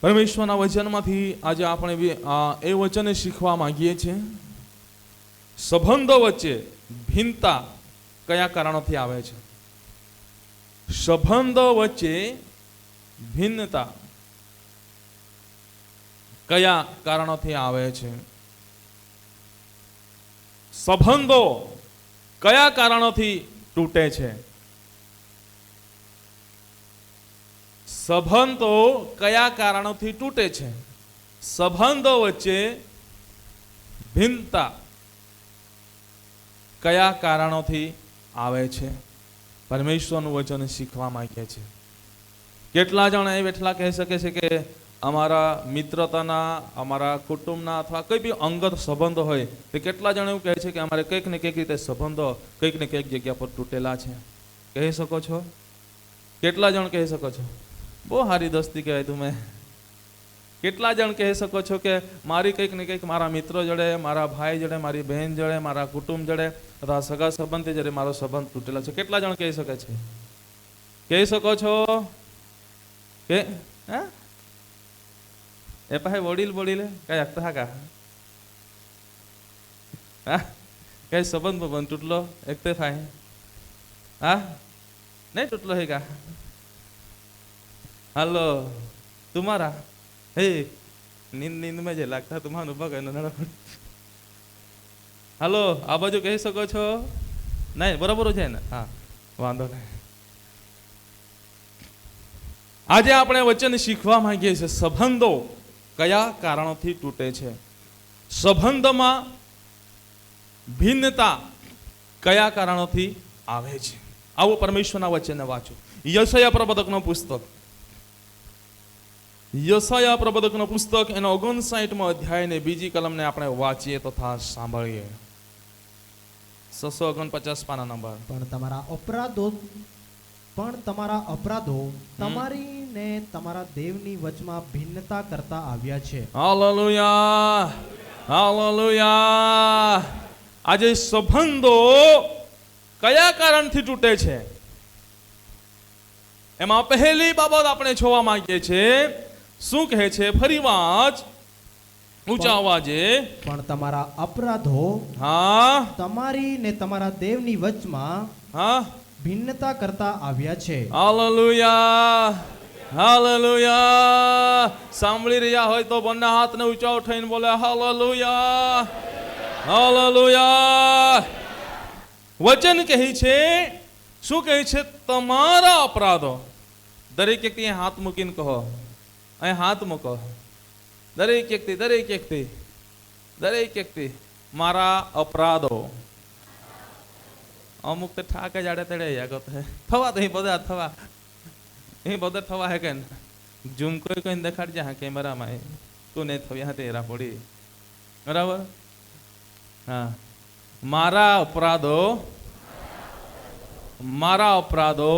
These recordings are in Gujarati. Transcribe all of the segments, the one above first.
પરમેશ્વરના વચનમાંથી આજે આપણે એ વચન શીખવા માંગીએ છીએ. સંબંધો વચ્ચે ભિન્નતા કયા કારણોથી આવે છે? સંબંધો વચ્ચે ભિન્નતા કયા કારણોથી આવે છે? સંબંધો કયા કારણોથી તૂટે છે? સંબંધો કયા કારણોથી તૂટે છે? સંબંધો વચ્ચે ભિન્નતા કયા કારણોથી આવે છે? પરમેશ્વરનું વચન શીખવા માંગે છે. કેટલા જણ એ બેઠલા કહી શકે છે કે અમારા મિત્રતાના, અમારા કુટુંબના અથવા કોઈ બી અંગત સંબંધો હોય તો કેટલા જણ એવું કહે છે કે અમારે કંઈક ને કંઈક રીતે સંબંધો કંઈક ને કંઈક જગ્યા પર તૂટેલા છે. કહી શકો છો? કેટલા જણ કહી શકો છો? બહુ સારી દોસ્તી કહેવાય તમે. કેટલા જણ કહી શકો છો કે મારી કંઈક ને કંઈક મારા મિત્રો જોડે, મારા ભાઈ જોડે, મારી બહેન જોડે, મારા કુટુંબ જોડે અથવા સગા સંબંધી જોડે મારો સંબંધ તૂટેલો છે? કેટલા જણ કહી શકે છે? કહી શકો છો કે હા એ પાસે વડીલ બોડીલે કઈ આગતા કા હા કઈ સંબંધ બંધ તૂટલો એકતે થાય હા નહીં તૂટલો હે કા હાલો तुम्हारा हे नींद नींद में जे लागता तुम्हारा उभा करना हेलो आ बाजू कही सको छो नहीं बराबर है ने हाँ वांधो नहीं. આજે આપણે વચન શીખવા માંગીએ છીએ સંબંધો કયા કારણોથી તૂટે છે, સંબંધમાં ભિન્નતા કયા કારણોથી આવે છે. આવો પરમેશ્વરના વચનને વાંચો. યશાયા પ્રબોધકનો પુસ્તક, યશાયા પ્રબોધકનો પુસ્તક એનો 59મો અધ્યાય ને બીજી કલમને આપણે વાંચીએ તથા સાંભળીએ. 649 પાના નંબર. પણ તમારા અપરાધો તમારી ને તમારા દેવની વચમાં ભિન્નતા કરતા આવ્યા છે. Hallelujah, hallelujah. આજે સંબંધો કયા કારણથી તૂટે છે એમાં પહેલી બાબત આપણે જોવા માંગીએ છીએ. શું કહે છે? ફરી વાંચ ઊંચા અવાજે. પણ તમારા અપરાધો હા તમારી ને તમારા દેવની વચમાં હા ભિન્નતા કરતા આવ્યા છે. Hallelujah, hallelujah. સાંભળી રહ્યા હોય તો બંને હાથને ઊંચા ઉઠાઈને બોલે હાલેલુયા, હાલેલુયા. વચન કહે છે, શું કહે છે? તમારા અપરાધો. દરેક વ્યક્તિ હાથ મૂકીને કહો, અહીં હાથ મૂકો. દરેક વ્યક્તિ, દરેક વ્યક્તિ, દરેક વ્યક્તિ મારા અપરાધો. અમુક તો ઠાકે જાડે તેડે યાગત હે થવા તો બધા થવા એ બધા થવા હે કે ઝૂમ કોઈ કોઈને દેખાડજે હા કેમેરામાં તું નહીં થવી હા તેરા પડી બરાબર. હા મારા અપરાધો, મારા અપરાધો,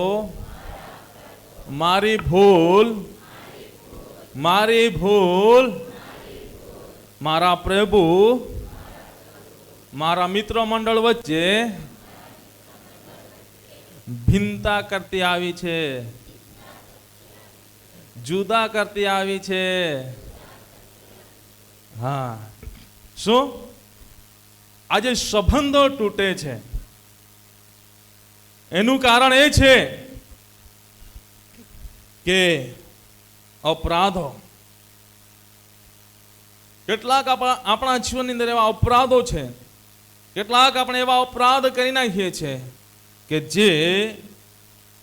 મારી ભૂલ, મારી ભૂલ, મારા પ્રભુ, મારા મિત્ર મંડળ વચ્ચે ભિન્નતા કરતી આવી છે, જુદા કરતી આવી છે. હા શું આજે સંબંધો તૂટે છે એનું કારણ એ છે કે અપરાધો. કેટલાક આપણા જીવનની અંદર એવા અપરાધો છે, કેટલાક આપણે એવા અપરાધ કરી નાખીએ છીએ કે જે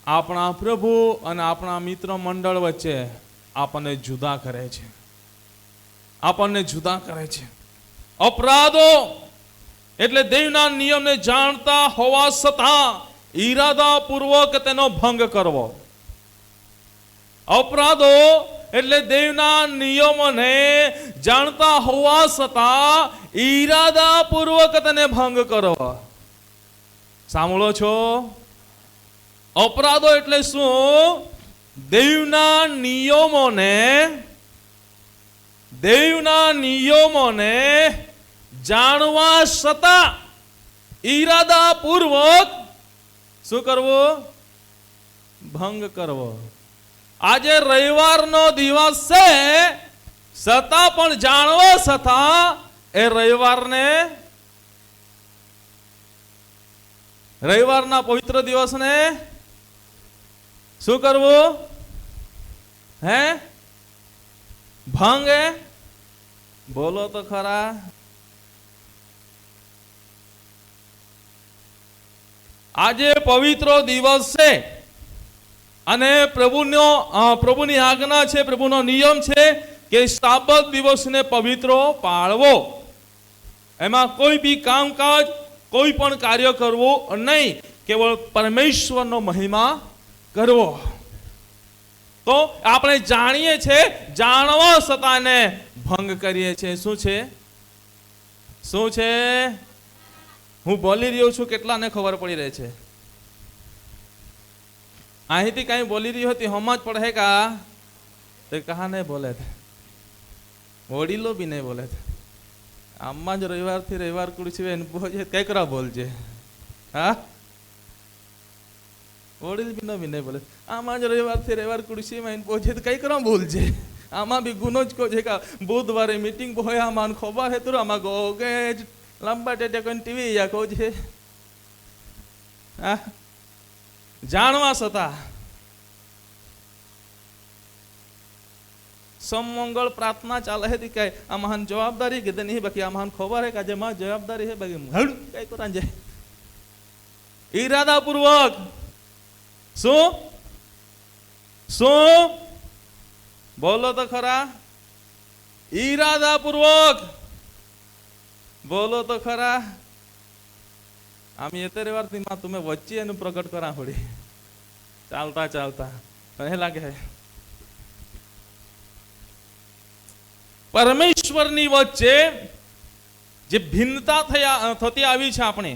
આપણા પ્રભુ અને આપણા મિત્ર મંડળ વચ્ચે આપણને જુદા કરે છે, આપણને જુદા કરે છે. અપરાધો એટલે દેવના નિયમને જાણતા હોવા છતાં ઈરાદાપૂર્વક તેનો ભંગ કરવો. અપરાધો એટલે દેવના નિયમોને જાણતા હોવા છતાં ઈરાદાપૂર્વક તેને ભંગ કરવો. સાંભળો છો? અપરાધો એટલે શું? દેવના નિયમોને જાણવા છતાં ઈરાદાપૂર્વક શું કરવો? ભંગ કરવો. આજે રવિવારનો દિવસ છે, છતાં પણ જાણવા છતાં એ રવિવારના પવિત્ર દિવસને શું કરવું? હે? ભંગ? બોલો તો ખરા. આજે પવિત્ર દિવસ છે અને પ્રભુની આજ્ઞા છે, પ્રભુનો નિયમ છે કે સાબત દિવસને પવિત્ર પાળવો. એમાં કોઈ બી કામકાજ, કોઈ પણ કાર્ય કરવું નહીં, કેવળ પરમેશ્વરનો મહિમા કરવો. તો આપણે જાણીએ છીએ, જાણવા છતાં ભંગ કરીએ છીએ. શું છે? શું છે? હું બોલી રહ્યો છું, કેટલાને ખબર પડી રહી છે? અહીંથી કઈ બોલી રહ્યો હતી હમ જ પડે કા? તો કહા નહીં બોલે, વડીલો બી નહીં બોલે. આમાં જ રવિવારથી રવિવાર કુડછી કઈ કરા બોલજે. હા, વડીલ બી નહીં બોલે. આમાં જ રવિવારથી રવિવાર કુડછી પહોંચે કઈ કરા બોલજે. આમાં બી ગુનો જ કહો છે કે બુધવારે મીટિંગ હોય, આમાં ખબર હે તું આમાં ગોગે લંબા ટેટે કોઈ ટીવી યા કહો છે. હા, જાણવા છતાં સમંગળ પ્રાર્થના ચાલે છે કઈ આમાં જવાબદારી કીધે નહીં, બાકી આમાં ખબર હે કે આજે માં જવાબદારી છે, બાકી કઈ કરા જાય ઈરાદા પૂર્વક. શું શું બોલો તો ખરા? ઈરાદા પૂર્વક બોલો તો ખરા. આમ એતરે વાર માં તમે વચ્ચે એનું પ્રગટ કરા પડી ચાલતા ચાલતા મને લાગે પરમેશ્વરની વચ્ચે જે ભિન્નતા થતી આવી છે, આપણે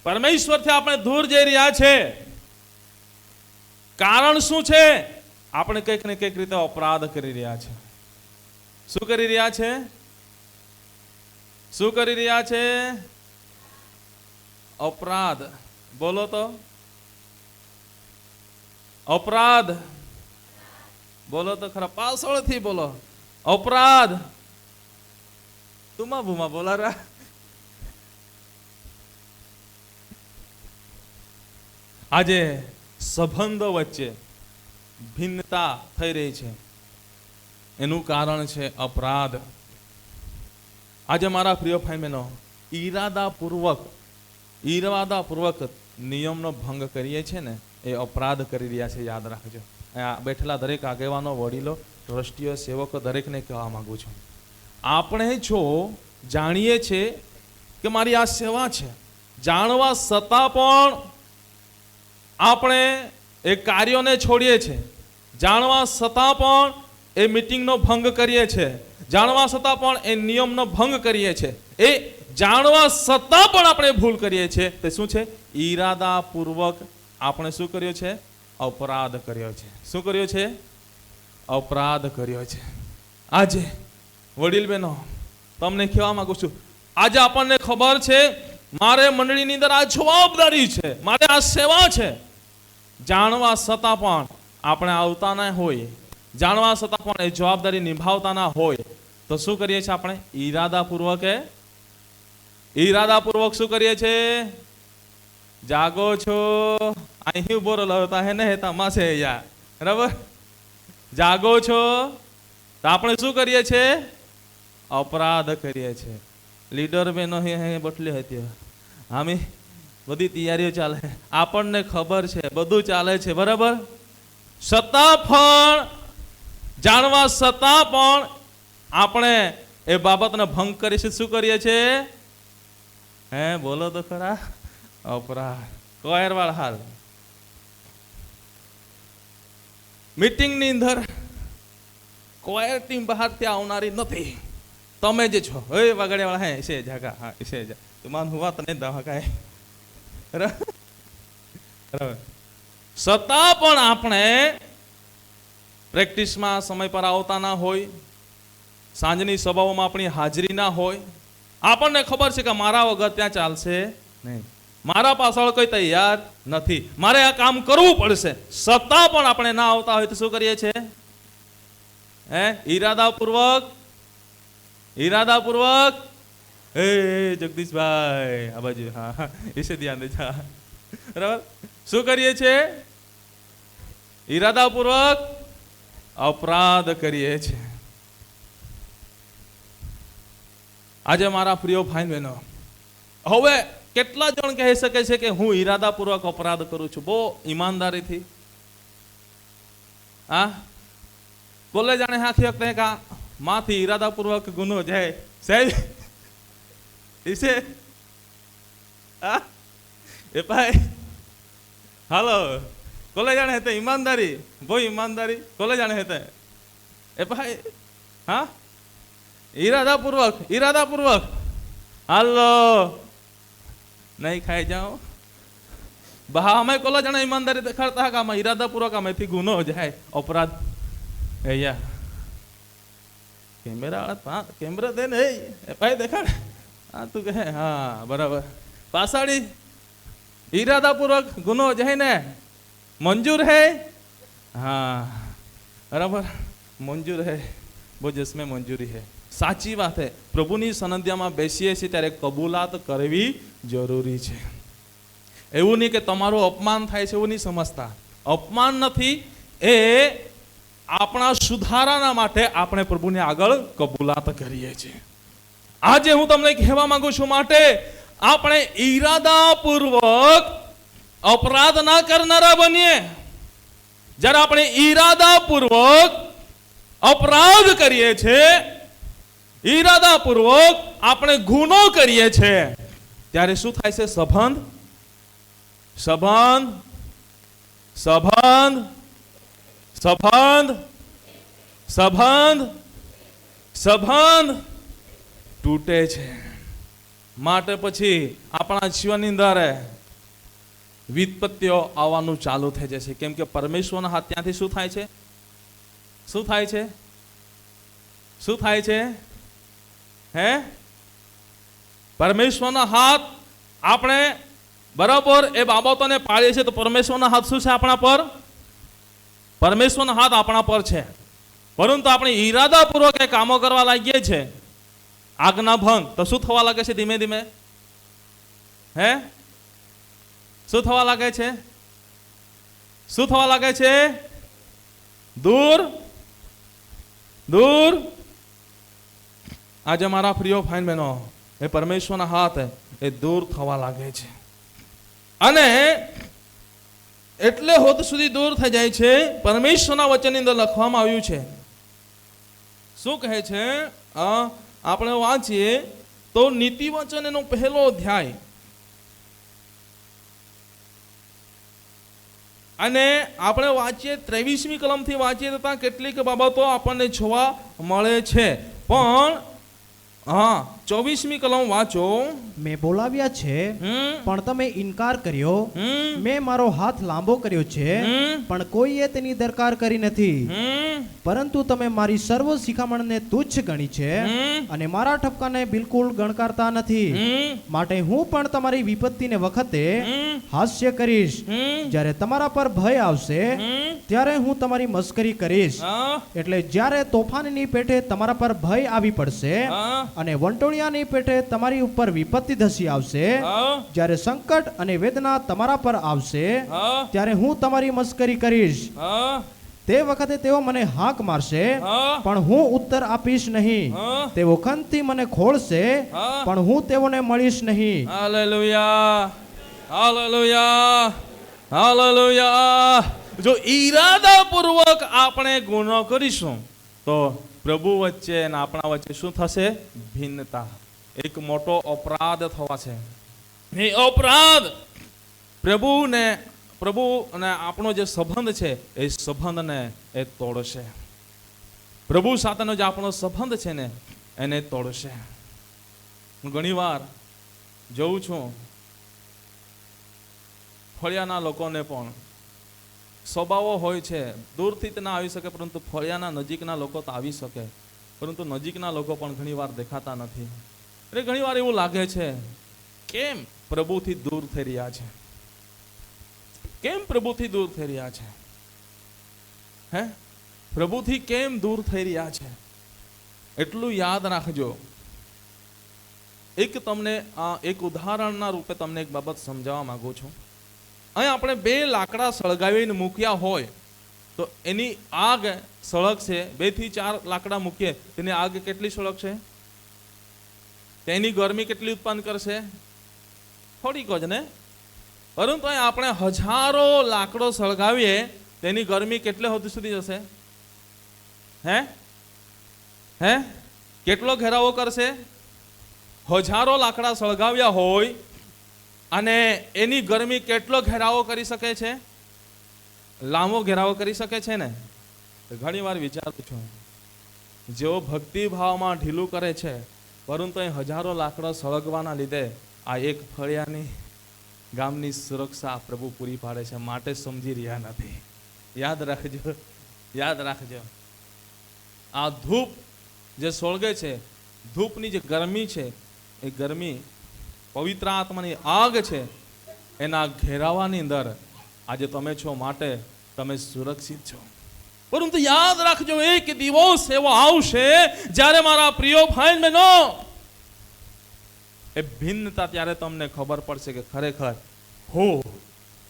પરમેશ્વરથી આપણે દૂર જઈ રહ્યા છે. કારણ શું છે? આપણે કંઈક ને કંઈક રીતે અપરાધ કરી રહ્યા છે. શું કરી રહ્યા છે? શું કરી રહ્યા છે? અપરાધ. બોલો તો અપરાધ. બોલો તો ખરા, પાછળથી બોલો. અપરાધ. તુમા ભૂમા બોલા રા. આજે સંબંધો વચ્ચે ભિન્નતા થઈ રહી છે, એનું કારણ છે અપરાધ. આજે મારા પ્રિય ભાઈ બહેનો, ઈરાદાપૂર્વક નિયમનો ભંગ કરીએ છીએ ને, એ અપરાધ કરી રહ્યા છે. યાદ રાખજો. આ બેઠેલા દરેક આગેવાનો, વડીલો, ટ્રસ્ટીઓ, સેવકો, દરેકને કહેવા માંગુ છું, આપણે જો જાણીએ છીએ કે મારી આ સેવા છે, જાણવા છતાં પણ આપણે એ કાર્યોને છોડીએ છીએ, જાણવા છતાં પણ એ મીટિંગનો ભંગ કરીએ છીએ, જાણવા છતાં પણ એ નિયમનો ભંગ કરીએ છીએ, એ જાણવા છતાં પણ આપણે ભૂલ કરીએ છીએ. તે શું છે? ઈરાદાપૂર્વક આપણે શું કર્યો છે? અપરાધ કર્યો છે. શું કર્યો છે? અપરાધ કર્યો છે. આજે વડીલ બહેનો, તમને કહેવા માંગુ છું, આજે આપણને ખબર છે મારે મંડળીની અંદર આ જવાબદારી છે, મારે આ સેવા છે, જાણવા છતાં પણ આપણે આવતા ના હોય, જાણવા છતાં પણ એ જવાબદારી નિભાવતા ના હોય, તો શું કરીએ છીએ આપણે? ઈરાદાપૂર્વક શું કરીએ છીએ? જાગો છો અહીં ઉભો રહેતા હે ને તમાશે યા, બરાબર? જાગો છો તો આપણે શું કરીએ છીએ? અપરાધ કરીએ છીએ. લીડર બેનો બટલી હતી, આમી બધી તૈયારીઓ ચાલે, આપણને ખબર છે, બધું ચાલે છે, બરાબર? છતાં પણ, જાણવા છતાં પણ આપણે એ બાબતને ભંગ કરીશું. શું કરીએ છીએ? હે બોલો તો ખરા? અપરાધ. કોયરવાળ હાલ મીટિંગની અંદર કોયર ટીમ બહારથી આવનારી નથી, તમે જે છો હે વગાડ્યા વાળા, હે છે જાગા, હા છે જા તુમાન હુવા તને દવા કાય. છતાં પણ આપણે પ્રેક્ટિસમાં સમય પર આવતા ના હોય, સાંજની સભાઓમાં આપણી હાજરી ના હોય, આપણને ખબર છે કે મારા વગર ત્યાં ચાલશે નહીં. મારા પાછળ કોઈ તૈયાર નથી, મારે આ કામ કરવું પડશે, છતાં પણ આપણે ના આવતા હોય તો શું કરીએ છીએ? ઈરાદાપૂર્વક એ જગદીશભાઈ આ બાજુ, હા એસે ધ્યાન દેજા, બરાબર? શું કરીએ છીએ? ઈરાદાપૂર્વક અપરાધ કરીએ છીએ. આજે મારા પ્રિય ભાઈ બહેનો, હવે કેટલા જણ કહી શકે છે કે હું ઈરાદાપૂર્વક અપરાધ કરું છું, બહુ ઈમાનદારીથી? હા, બોલે જાણે આખી વખતે કા માંથી ઈરાદાપૂર્વક ગુનો જાય સાહેબ ઇસે હા એ ભાઈ હાલો કોલે જાણે હેતે ઈમાનદારી, બહુ ઈમાનદારી કોલે જાણે હેતે એ ભાઈ, હા ઈરાદાપૂર્વક હાલો નહીં ખાઈ જાઓ બહા અમે કોલા જાણે ઈમાનદારી દેખાડતા કે આમાં ઈરાદાપૂર્વક આમાંથી ગુનો જાય, અપરાધ. અહીંયા કેમેરા દે ને એ ભાઈ દેખાડ, હા તું કહે હા બરાબર, પાછાડી ઈરાદાપૂર્વક ગુનો જાય ને મંજૂર હે, હા બરાબર મંજૂર હે, वो जिसमें मंजूरी है. સાચી વાત છે, પ્રભુની સનંદ્યામાં બેસીએ છીએ ત્યારે કબૂલાત કરવી જરૂરી છે. એવું નહીં કે તમારું અપમાન થાય છે એવું નહીં સમજતા, અપમાન નથી, એ આપણા સુધારાના માટે આપણે પ્રભુને આગળ કબૂલાત કરીએ છીએ. આજે હું તમને કહેવા માંગુ છું, માટે આપણે ઈરાદાપૂર્વક અપરાધ ના કરનારા બનીએ. જ્યારે આપણે ઈરાદાપૂર્વક અપરાધ કરીએ છીએ, ઈરાદાપૂર્વક આપણે ગુનો કરીએ છીએ, ત્યારે શું થાય છે? સંબંધ સંબંધ સંબંધ સંબંધ સંબંધ સંબંધ તૂટે છે. માટે પછી આપણા જીવનની અંદર વિપત્તિઓ આવવાનું ચાલુ થઈ જશે. કેમ કે પરમેશ્વરના હાથ ત્યાંથી શું થાય છે? શું થાય છે? શું થાય છે? હે, પરમેશ્વરના હાથ આપણે બરાબર એ બાબતોને પાળીએ છીએ તો પરમેશ્વરના હાથ શું છે આપણા પર? પરમેશ્વરના હાથ આપણા પર છે. પરંતુ આપણે ઈરાદાપૂર્વક એ કામો કરવા લાગીએ છીએ, આજ્ઞા ભંગ, તો શું થવા લાગે છે? ધીમે ધીમે હે શું થવા લાગે છે? શું થવા લાગે છે? દૂર દૂર. આજે મારા પ્રિય ભાઈ બહેનો, એ પરમેશ્વરના હાથ એ દૂર થવા લાગે છે, અને એટલે હોદ સુધી દૂર થઈ જાય છે. પરમેશ્વરના વચનની અંદર લખવામાં આવ્યું છે, શું કહે છે? આપણે વાંચીએ તો નીતિ વચન એનો પહેલો અધ્યાય અને આપણે વાંચીએ 23મી કલમથી વાંચીએ તો ત્યાં કેટલીક બાબતો આપણને જોવા મળે છે. પણ હા 24મી કલમ વાંચો. મેં બોલાવ્યા છે પણ તમે ઇનકાર કર્યો, મેં મારો હાથ લાંબો કર્યો છે પણ કોઈએ તેની દરકાર કરી નથી, પરંતુ તમે મારી સર્વ શિખામણને તુચ્છ ગણી છે અને મારા ઠપકાને બિલકુલ ગણકારતા નથી. માટે હું પણ તમારી વિપત્તિને વખતે હાસ્ય કરીશ. જ્યારે તમારા પર ભય આવશે ત્યારે હું તમારી મસ્કરી કરીશ. એટલે જ્યારે તોફાનની પેઠે તમારા પર ભય આવી પડશે અને વંટોળિયાની પેઠે તમારી ઉપર વિપત્તિ ધસી આવશે, જ્યારે સંકટ અને વેદના તમારા પર આવશે ત્યારે હું તમારી મસ્કરી કરીશ. તે વખતે તેઓ મને હાક મારશે પણ હું ઉત્તર આપીશ નહીં. તેઓ ખંતથી મને ખોળશે પણ હું તેઓને મળીશ નહીં. Hallelujah, hallelujah, hallelujah. જો ઈરાદાપૂર્વક આપણે ગુનો કરીશું તો પ્રભુ વચ્ચે અને આપણા વચ્ચે શું થશે? ભિન્નતા, એક મોટો અપરાધ થવા છે. એ અપરાધ પ્રભુ અને આપણો જે સંબંધ છે એ સંબંધને એ તોડશે. પ્રભુ સાથેનો જે આપણો સંબંધ છે ને એને તોડશે. હું ઘણી વાર જોઉં છું, ફળિયાના લોકોને પણ સ્વભાવો હોય છે, દૂરથી તો ના આવી શકે પરંતુ ફળિયાના નજીકના લોકો તો આવી શકે, પરંતુ નજીકના લોકો પણ ઘણી વાર દેખાતા નથી. એટલે ઘણી વાર એવું લાગે છે કેમ પ્રભુથી દૂર થઈ રહ્યા છે? કેમ પ્રભુથી દૂર થઈ રહ્યા છે? હે, પ્રભુથી કેમ દૂર થઈ રહ્યા છે? એટલું યાદ રાખજો. તમને એક ઉદાહરણના રૂપે તમને એક બાબત સમજાવવા માંગુ છું. અહીં આપણે 2 લાકડા સળગાવીને મૂક્યા હોય તો એની આગ સળગશે. 2 થી 4 લાકડા મૂકીએ તેની આગ કેટલી સળગશે? તેની ગરમી કેટલી ઉત્પન્ન કરશે? થોડીક જ ને. પરંતુ અહીં આપણે હજારો લાકડો સળગાવીએ તેની ગરમી કેટલે સુધી જશે? હે, કેટલો ઘેરાવો કરશે? હજારો લાકડા સળગાવ્યા હોય અને એની ગરમી કેટલો ઘેરાવો કરી શકે છે? લાંબો ઘેરાવો કરી શકે છે ને. ઘણી વાર વિચારું છું, જેઓ ભક્તિભાવમાં ઢીલું કરે છે, પરંતુ એ હજારો લાકડા સળગવાના લીધે આ એક ફળિયાની ગામની સુરક્ષા પ્રભુ પૂરી પાડે છે, માટે સમજી રહ્યા નથી. યાદ રાખજો, યાદ રાખજો. આ ધૂપ જે સળગે છે, ધૂપની જે ગરમી છે, એ ગરમી પવિત્ર આત્માની આગ છે, એના ઘેરાવાની અંદર આજે તમે છો, માટે તમે સુરક્ષિત છો. પરંતુ યાદ રાખજો, એક દિવસ એવો આવશે જ્યારે મારા પ્રિય ભાઈ બહેનો, એ ભિન્નતા ત્યારે તમને ખબર પડશે કે ખરેખર હું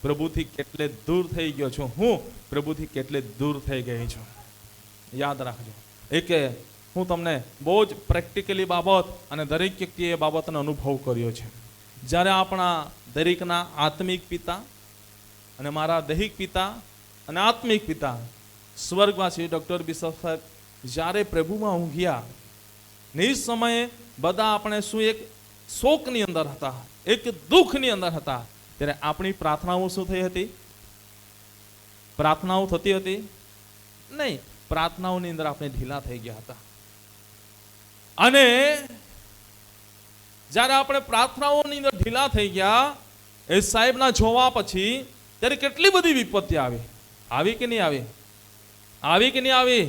પ્રભુથી કેટલે દૂર થઈ ગયો છું, હું પ્રભુથી કેટલે દૂર થઈ ગઈ છું. યાદ રાખજો. હું તમને બહુ જ પ્રેક્ટિકલી બાબત અને દરેક વ્યક્તિએ એ બાબતનો અનુભવ કર્યો છે. જ્યારે આપણા દરેકના આત્મિક પિતા અને મારા દૈહિક પિતા અને આત્મિક પિતા સ્વર્ગવાસી ડૉક્ટર બિશપ સાહેબ જ્યારે પ્રભુમાં ઊંઘ્યા ને એ સમયે બધા આપણે શું એક શોકની અંદર હતા, એક દુઃખની અંદર હતા, ત્યારે આપણી પ્રાર્થનાઓ શું થઈ હતી? પ્રાર્થનાઓ થતી હતી? નહીં. પ્રાર્થનાઓની અંદર આપણે ઢીલા થઈ ગયા હતા. અને જ્યારે આપણે પ્રાર્થનાઓની અંદર ઢીલા થઈ ગયા, એ સાહેબના જોવા પછી ત્યારે કેટલી બધી વિપત્તિ આવી કે નહીં આવી? આવી કે નહીં આવી?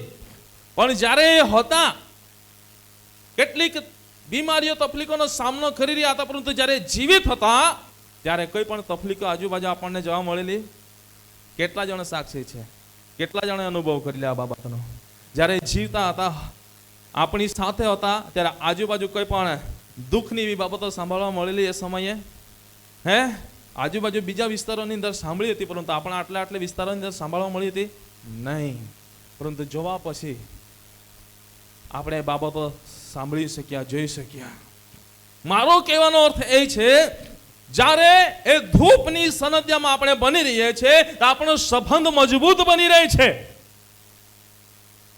પણ જ્યારે એ હતા, કેટલીક બીમારીઓ તકલીફોનો સામનો કરી રહ્યા હતા, પરંતુ જ્યારે જીવિત હતા ત્યારે કોઈ પણ તકલીફો આજુબાજુ આપણને જોવા મળેલી? કેટલા જણ સાક્ષી છે? કેટલા જણે અનુભવ કરી લે આ બાબતનો? જ્યારે જીવતા હતા, આપણી સાથે હતા, ત્યારે આજુબાજુ કોઈ પણ દુઃખની એવી બાબતો સાંભળવા મળેલી? એ સમયે આજુબાજુ બીજા વિસ્તારોની અંદર સાંભળી હતી, પરંતુ આપણા આટલા વિસ્તારોની અંદર સાંભળવા મળી હતી નહીં. પરંતુ જોવા પછી આપણે એ બાબતો સાંભળી શક્યા, જોઈ શક્યા. મારો કહેવાનો અર્થ એ છે, જ્યારે એ ધૂપની સનદ્યામાં આપણે બની રહીએ છીએ તો આપણો સંબંધ મજબૂત બની રહે છે.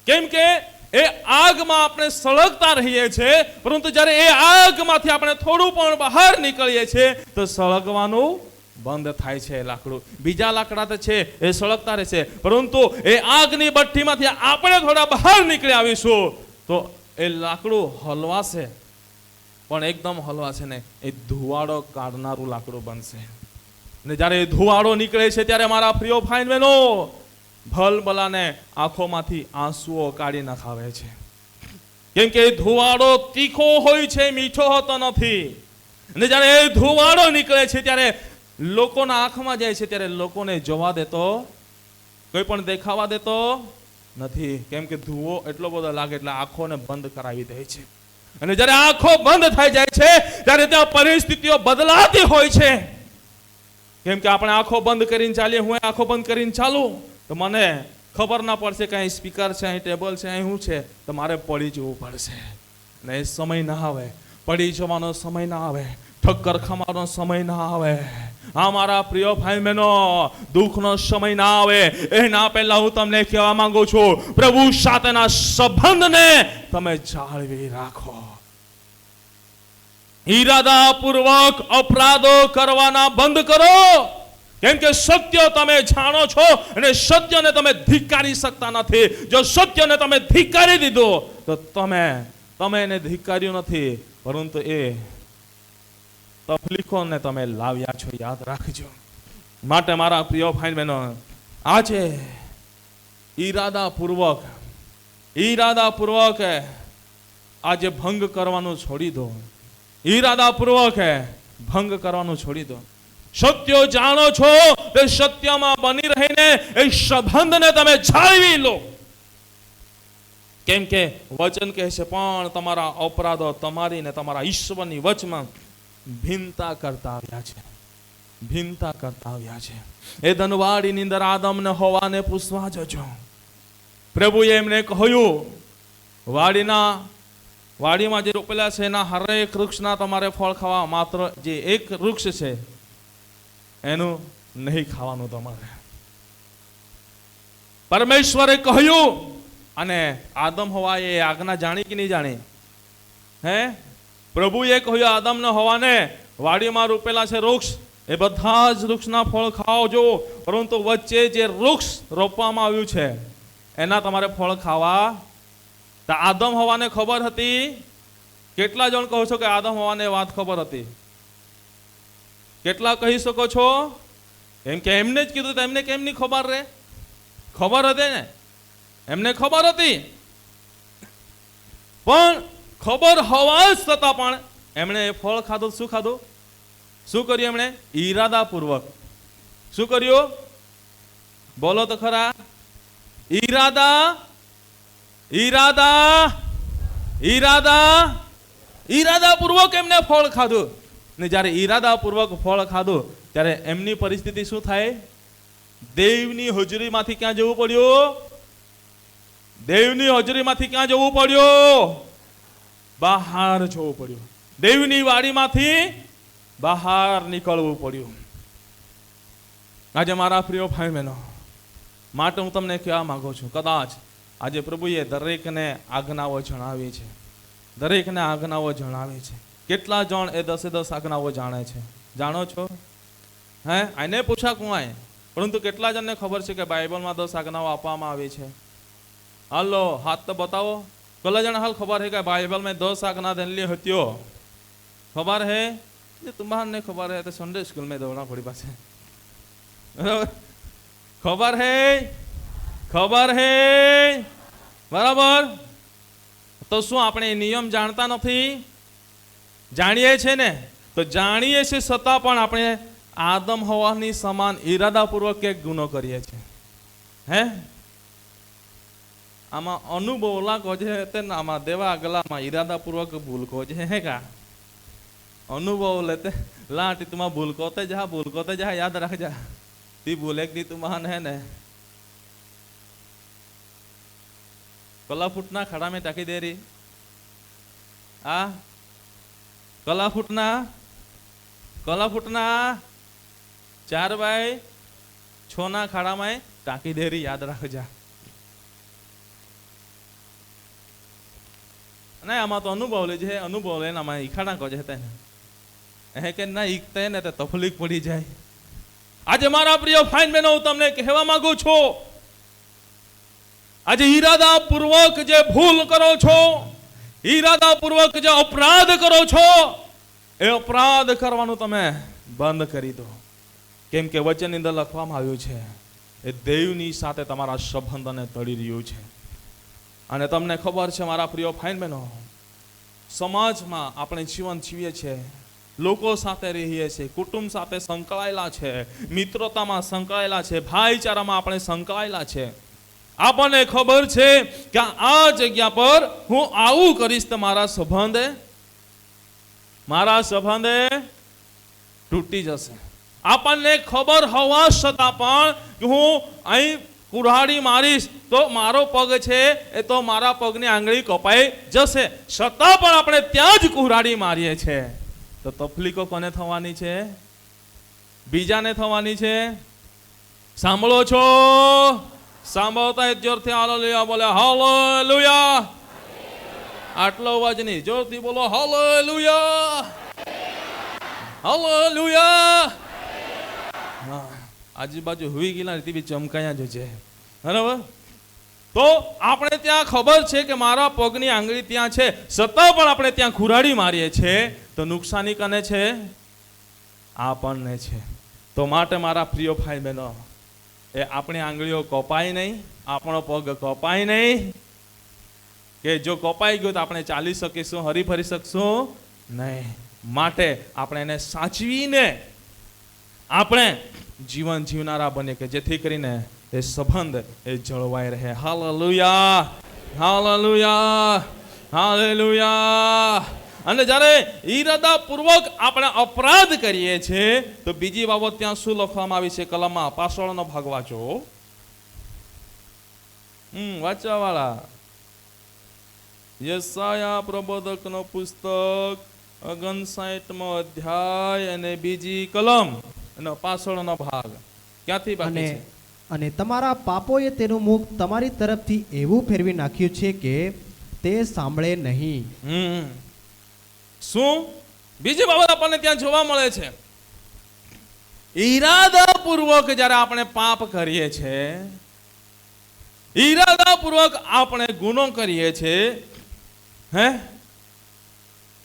કેમ કે એ આગમાં આપણે સળગતા રહીએ છીએ, પરંતુ જ્યારે એ આગમાંથી આપણે થોડું પણ બહાર નીકળીએ છીએ તો સળગવાનું બંધ થાય છે. લાકડું, બીજા લાકડા તો છે એ સળગતા રહે છે, પરંતુ એ આગની ભઠ્ઠીમાંથી આપણે થોડા બહાર નીકળી આવીશું તો એ લાકડું હલવાશે, પણ એકદમ હલવાશે ને, એ ધુવાડો કાઢનારું લાકડું બનશે. ને જ્યારે એ ધુવાડો નીકળે છે ત્યારે મારા પ્રિય ભાઈ બહેનો, ભલભલાને આંખોમાંથી આંસુઓ કાઢી નખાવે છે. કેમ કે ધુવાડો તીખો હોય છે, મીઠો હોતો નથી. અને જ્યારે એ ધુવાડો નીકળે છે ત્યારે લોકોના આંખમાં જાય છે, ત્યારે લોકોને જોવા દેતો, કોઈ પણ દેખાવા દેતો નથી. કેમ કે ધુવો એટલો બધો લાગે એટલે આંખોને બંધ કરાવી દે છે. અને જ્યારે આંખો બંધ થઈ જાય છે ત્યારે ત્યાં પરિસ્થિતિઓ બદલાતી હોય છે. કેમ કે આપણે આંખો બંધ કરીને ચાલીએ, હું આંખો બંધ કરીને ચાલું તો મને ખબર ના પડશે કે અહીં સ્પીકર છે, અહીં ટેબલ છે, અહીં શું છે, તો મારે પડી જવું પડશે. અને એ સમય ના આવે, પડી જવાનો સમય ના આવે, ઠક્કર ખાવાનો સમય ના આવે. હા મારા પ્રિય ભાઈ બહેનો, દુઃખનો સમય ના આવે એના પહેલા હું તમને કહેવા માંગુ છું, પ્રભુ સાથેના સંબંધને તમે જાળવી રાખો. ઈરાદાપૂર્વક અપરાધો કરવાના બંધ કરો. કેમ કે સત્ય તમે જાણો છો અને સત્યને તમે ધિક્કારી શકતા નથી. જો સત્યને તમે ધિક્કારી દીધો તો તમે એને ધિક્કાર્યું નથી, પરંતુ એ તકલીફોને તમે લાવ્યા છો. યાદ રાખજો. માટે મારા પ્રિય ભાઈ બહેનો, આજે ઈરાદાપૂર્વક આજે ભંગ કરવાનું છોડી દો. ઈરાદાપૂર્વક ભંગ કરવાનું છોડી દો. સત્ય જાણો છો તે સત્યમાં બની રહીને એ સંબંધને તમે જાળવી લો. કેમ કે વચન કહે છે પણ તમારા અપરાધો તમારી ને તમારા ઈશ્વરની વચમાં ભિન્નતા કરતા આવ્યા છે. ભિન્નતા કરતા આવ્યા છે. એ ધનવાડીની અંદર આદમને હવાને પૂછવા જજો. પ્રભુએ એમને કહ્યું વાડીમાં જે રોપેલા છે એના હરેક વૃક્ષના તમારે ફળ ખાવા, માત્ર જે એક વૃક્ષ છે એનું નહીં ખાવાનું તમારે. પરમેશ્વરે કહ્યું અને આદમ હવાએ આજ્ઞા જાણી કે નહીં જાણી? પ્રભુએ કહ્યું આદમ ને હવાને વાડીમાં રોપેલા છે વૃક્ષ, એ બધા જ વૃક્ષના ફળ ખાવજો, પરંતુ વચ્ચે જે વૃક્ષ રોપવામાં આવ્યું છે એના તમારે ફળ ખાવા. તો આદમ હવાને ખબર હતી? કેટલા જણ કહો છો કે આદમ હવાને વાત ખબર હતી? કેટલા કહી શકો છો? એમ કે એમને જ કીધું તો એમને કેમ નહીં ખબર રહે? ખબર હતી ને, એમને ખબર હતી, પણ ખબર હોવા છતાં પણ એમણે એ ફળ ખાધું. શું ખાધું? શું કર્યું એમણે? ઈરાદાપૂર્વક. શું કર્યું? બોલો તો ખરા. ઈરાદાપૂર્વક એમને ફળ ખાધું. ને જ્યારે ઈરાદાપૂર્વક ફળ ખાધું ત્યારે એમની પરિસ્થિતિ શું થાય? દેવની હાજરીમાંથી ક્યાં જવું પડ્યું? દેવની હાજરીમાંથી ક્યાં જવું પડ્યું? બહાર જવું પડ્યું. દેવની વાડીમાંથી બહાર નીકળવું પડ્યું. આજે મારા પ્રિય ભાઈ બહેનો, માટે હું તમને કહેવા માંગુ છું, કદાચ આજે પ્રભુએ દરેકને આજ્ઞાઓ જણાવી છે. દરેકને આજ્ઞાઓ જણાવી છે. કેટલા જણ એ 10 આજ્ઞાઓ જાણે છે? જાણો છો? આને પૂછા કુવાય, પરંતુ કેટલા જણને ખબર છે કે બાઇબલમાં 10 આજ્ઞાઓ આપવામાં આવી છે? હાલો હાથ તો બતાવો. કેટલા જણ હાલ ખબર है कि बाइबल में 10 आज्ञा देने होती खबर है? ये तुम्हारे खबर है तो संडे स्कूल में दौड़ना पड़ी पास खबर है बराबर. तो શું આપણે નિયમ જાણતા નથી? જાણીએ છે ને. તો જાણીએ છે છતાં પણ આપણે આદમ હવાની સમાન ઈરાદાપૂર્વક એક ગુનો કરીએ છીએ. આમાં અનુભવ લાગો છે તે આમાં દેવા ગલામાં ઈરાદાપૂર્વક ભૂલ કો છે હે કા અનુભવ લેતે લાટી तुम्हारा भूल कोते जा याद रख जा ती बोले कि तुम्हान है ने कला फुटना खड़ा में टाकी दे रही कला फुटना 4/6 ना खाड़ा में टाकी दे रही याद रख जा. नहीं आमा तो अनुभव ले जे अनुभव लेना मैं इखाड़ा को जते है के ना ईकते ने तो तकलीफ पड़ी जाए. आज मारा प्रिय फाइन बहनों तमने कहेवा मांगू छो आज ઈરાદાપૂર્વક જે ભૂલ કરો છો, ઈરાદાપૂર્વક જે અપરાધ કરો છો, એ અપરાધ કરવાનું તમે બંધ કરી દો. કેમ કે વચનની અંદર લખવામાં આવ્યું છે એ દેવની સાથે તમારા સંબંધને તળી રહ્યું છે. અને તમને ખબર છે મારા પ્રિય ફાઇન બહેનો, સમાજમાં આપણે જીવન જીવીએ છીએ, લોકો સાથે રહીએ છીએ, કુટુંબ સાથે સંકળાયેલા છે, મિત્રતામાં સંકળાયેલા છે, ભાઈચારામાં આપણે સંકળાયેલા છે. આપણને ખબર છે કે આ જગ્યા પર હું આવું કરીશ તો મારા સંબંધે તૂટી જશે. આપણને ખબર હોવા છતાં પણ હું અહીં કુરાડી મારીશ તો મારો પગ છે એ તો મારા પગની આંગળી કપાઈ જશે, છતાં પણ આપણે ત્યાં જ કુરાડી મારીએ છીએ. તો તકલીફો કોને થવાની છે? બીજાને થવાની છે. સાંભળો છો? સાંભળતા જોરથી હાલેલુયા બોલે હાલેલુયા. આટલો અવાજ નહીં, જોરથી બોલો હાલેલુયા હાલેલુયા. આજુબાજુ હુઈ ગયેલા રીતે બી ચમકાયા જશે બરાબર. તો આપણે ત્યાં ખબર છે કે મારા પગની આંગળી ત્યાં છે, છતાં પણ આપણે ત્યાં ખુરાડી મારીએ છીએ તો નુકસાની કને છે? આપણને છે. તો માટે મારા પ્રિય ભાઈ બહેનો, એ આપણી આંગળીઓ કપાય નહીં, આપણો પગ કપાય નહીં, કે જો કપાઈ ગયો તો આપણે ચાલી શકીશું, હરી ફરી શકશું નહીં. માટે આપણે એને સાચવીને આપણે જીવન જીવનારા બને કે જેથી કરીને એ સંબંધ એ જળવાઈ રહે. Hallelujah, hallelujah, hallelujah. અને જ્યારે ઈરાદાપૂર્વક આપણે અપરાધ કરીએ છીએ તો બીજી બાબત ત્યાં શું લખવામાં આવી છે કલમમાં? પાછળનો ભાગ વાંચો. વાંચવા વાળા, યશાયા પ્રબોધકનો પુસ્તક 59મો અધ્યાય અને બીજી કલમ એનો પાછળનો ભાગ ક્યાંથી બાકી છે? અને તમારા પાપોએ તેનું મુખ તમારી તરફથી એવું ફેરવી નાખ્યું છે કે તે સાંભળે નહીં. શું બીજી બાબત આપણને ત્યાં જોવા મળે છે? ઈરાદાપૂર્વક જ્યારે આપણે પાપ કરીએ છીએ, ઈરાદાપૂર્વક આપણે ગુનો કરીએ છીએ,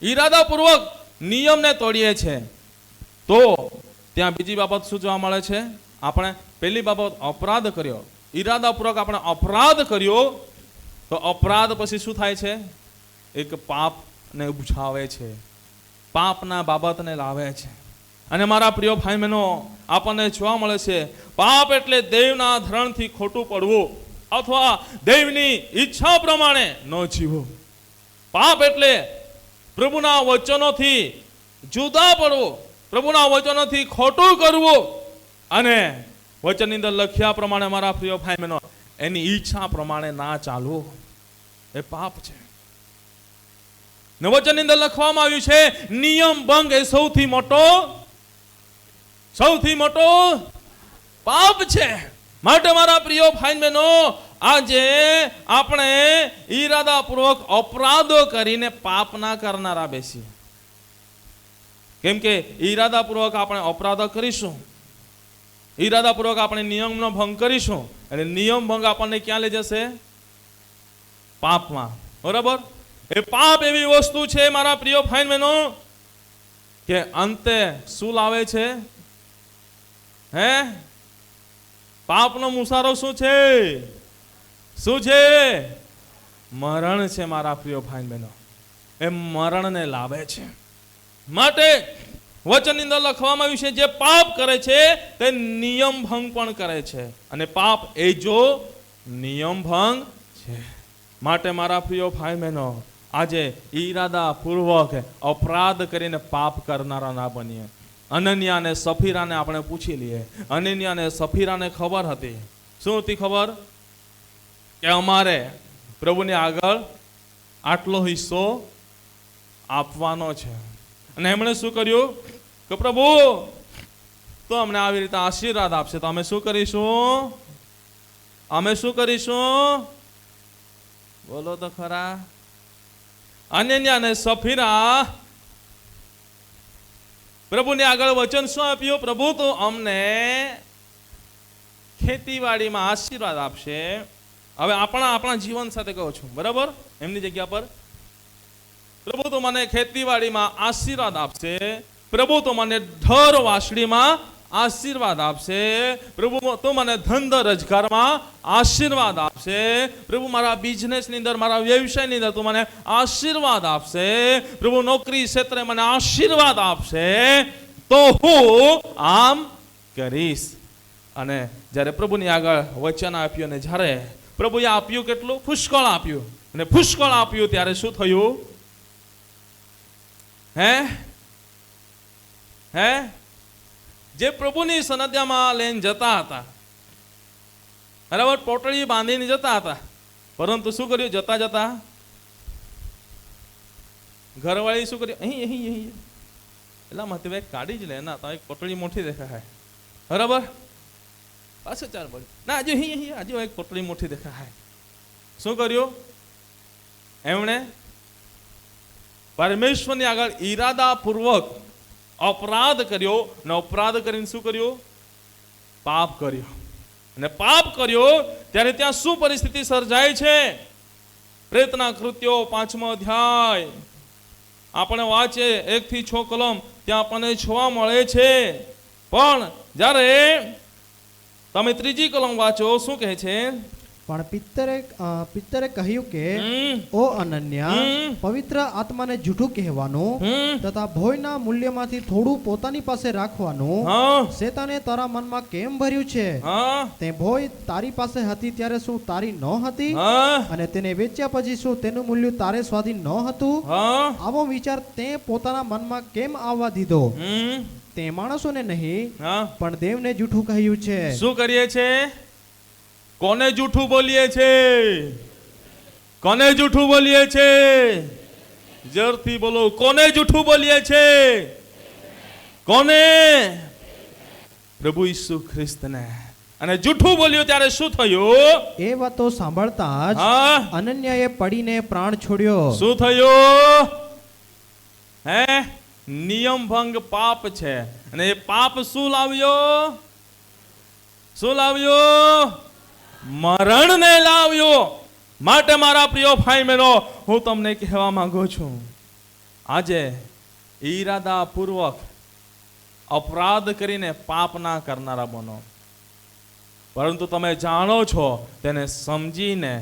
ઈરાદાપૂર્વક નિયમને તોડીએ છીએ, તો ત્યાં બીજી બાબત શું જોવા મળે છે? આપણે પહેલી બાબત અપરાધ કર્યો, ઈરાદાપૂર્વક આપણે અપરાધ કર્યો, તો અપરાધ પછી શું થાય છે? એક પાપને ઉપજાવે છે, પાપના બાબતને લાવે છે. અને મારા પ્રિય ભાઈ બહેનો, આપણને જોવા મળે છે પાપ એટલે દેવના ધરણથી ખોટું પડવું અથવા દેવની ઈચ્છા પ્રમાણે ન જીવવું. પાપ એટલે પ્રભુના વચનોથી જુદા પડવું, પ્રભુના વચનોથી ખોટું કરવું અને વચનની અંદર લખ્યા પ્રમાણે મારા પ્રિય ભાઈ બહેનો એની ઈચ્છા પ્રમાણે ના ચાલવું, એ પાપ છે. વચનની અંદર લખવામાં આવ્યું છે નિયમ ભંગ એ સૌથી મોટો પાપ છે. માટે મારા પ્રિય ભાઈ બહેનો, આજે આપણે ઈરાદાપૂર્વક અપરાધો કરીને પાપ ના કરનારા બેસીએ. કેમ કે ઈરાદાપૂર્વક આપણે અપરાધો કરીશું, ઈરાદાપૂર્વક આપણે નિયમનો ભંગ કરીશું અને નિયમ ભંગ આપણને ક્યાં લઈ જશે? પાપમાં. બરાબર? એ પાપ એવી વસ્તુ છે મારા પ્રિય ભાઈ બહેનો કે અંતે શું લાવે છે? પાપનો મુસારો શું છે? શું છે? મરણ છે મારા પ્રિય ભાઈ બહેનો. એ મરણને લાવે છે. માટે વચનની અંદર લખવામાં આવ્યું છે જે પાપ કરે છે તે નિયમ ભંગ પણ કરે છે, અને પાપ એ જો નિયમ ભંગ છે. માટે મારા પ્રિય ભાઈ બહેનો, આજે ઈરાદાપૂર્વક અપરાધ કરીને પાપ કરનારા ના બનીએ. અનન્યા અને સફીરાને આપણે પૂછી લઈએ. અનન્યા અને સફીરાને ખબર હતી. શું હતી ખબર? કે અમારે પ્રભુની આગળ આટલો હિસ્સો આપવાનો છે. અને એમણે શું કર્યું કે પ્રભુ તો અમને આવી રીતે આશીર્વાદ આપશે તો અમે શું કરીશું? અમે શું કરીશું? બોલો તો ખરા. અનન્યા અને સફીરા પ્રભુની આગળ વચન શું આપ્યું? પ્રભુ તો અમને ખેતીવાડીમાં આશીર્વાદ આપશે. હવે આપણા જીવન સાથે કહું છું, બરાબર? એમની જગ્યા પર પ્રભુ તો મને ખેતીવાડીમાં આશીર્વાદ આપશે, પ્રભુ તો મને ઢોર વાસળીમાં આશીર્વાદ આપશે, પ્રભુ તો મને ધંધો રોજગારમાં આશીર્વાદ આપશે, પ્રભુ મારા બિઝનેસની અંદર, મારા વ્યવસાયની અંદર તું મને આશીર્વાદ આપશે, પ્રભુ નોકરી ક્ષેત્રે મને આશીર્વાદ આપશે, તો હું આમ કરીશ. અને જ્યારે પ્રભુની આગળ વચન આપ્યું અને જ્યારે પ્રભુએ આપ્યું કેટલું? પુષ્કળ આપ્યું. અને પુષ્કળ આપ્યું ત્યારે શું થયું? જે પ્રભુની સન્નિધિમાં લઈને જતા હતા, બરાબર, પોટળી બાંધીને જતા હતા, પરંતુ શું કર્યું? જતા જતા ઘરવાળી શું કર્યું? અહીં એટલા માટે કાઢી જ લે ના, તો એક પોટળી મોટી દેખાય, બરાબર, પાછો ચાર પડ્યું ના, આજે એક પોટળી મોટી દેખાય. શું કર્યું એમણે? પરમેશ્વરની આગળ ઈરાદાપૂર્વક અપરાધ કર્યો, ને અપરાધ કરીને શું કર્યું? પાપ કર્યો. અને પાપ કર્યો ત્યારે ત્યાં શું પરિસ્થિતિ સર્જાય છે? પ્રેતના કૃત્યો 5મો અધ્યાય આપણે વાંચે 1 થી 6 કલમ, ત્યાં આપણને જોવા મળે છે. પણ જ્યારે તમે 3જી કલમ વાંચો, શું કહે છે? પણ પિત્તરે કહ્યું કે ઓ અનન્યા, પવિત્ર આત્માને જૂઠું કહેવાનું તથા ભોયના મૂલ્યમાંથી થોડું પોતાની પાસે રાખવાનું શેતાને તારા મનમાં કેમ ભર્યું છે? તે ભોય તારી પાસે હતી ત્યારે શું તારી ન હતી? અને તેને વેચ્યા પછી શું તેનું મૂલ્ય તારે સ્વાધીન ન હતું? આવો વિચાર તે પોતાના મનમાં કેમ આવવા દીધો? તે માણસોને નહીં પણ દેવને જૂઠું કહ્યું છે. શું કરીએ છે? કોને જૂઠું બોલીએ છે? કોને જૂઠું બોલીએ છે? જોરથી બોલો, કોને જૂઠું બોલીએ છે? કોને? પ્રભુ ઈસુ ખ્રિસ્તને. અને જૂઠું બોલ્યું ત્યારે શું થયું? એ વાતો સાંભળતા જ અનન્યાએ પડીને પ્રાણ છોડ્યો. શું થયું? હે, નિયમ ભંગ પાપ છે. અને એ પાપ શું લાવ્યો? શું લાવ્યો? મરણને લાવ્યો. માટે મારા પ્રિય ભાઈ બહેનો, હું તમને કહેવા માંગુ છું, આજે ઈરાદા પૂર્વક અપરાધ કરીને પાપ ના કરનારા બનો, પરંતુ તમે જાણો છો તેને સમજીને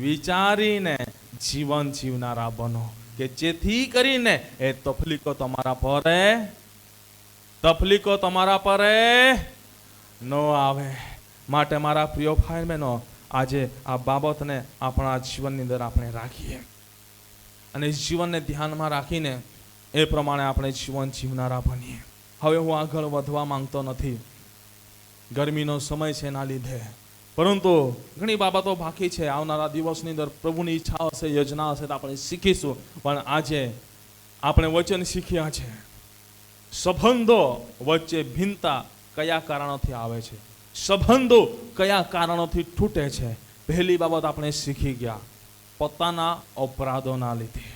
વિચારીને જીવન જીવનારા બનો, કે જેથી કરીને એ તકલીફો તમારા પર ન આવે. માટે મારા પ્રિય ભાઈ બહેનો, આજે આ બાબતને આપણા જીવનની અંદર આપણે રાખીએ અને જીવનને ધ્યાનમાં રાખીને એ પ્રમાણે આપણે જીવન જીવનારા બનીએ. હવે હું આગળ વધવા માંગતો નથી, ગરમીનો સમય છે એના લીધે, પરંતુ ઘણી બાબતો બાકી છે. આવનારા દિવસની અંદર પ્રભુની ઈચ્છા હશે, યોજના હશે તો આપણે શીખીશું. પણ આજે આપણે વચન શીખ્યા છે, સંબંધો વચ્ચે ભિન્નતા કયા કારણોથી આવે છે, સંબંધો કયા કારણોથી તૂટે છે. પહેલી બાબત આપણે શીખી ગયા, પોતાના અપરાધોના લીધે,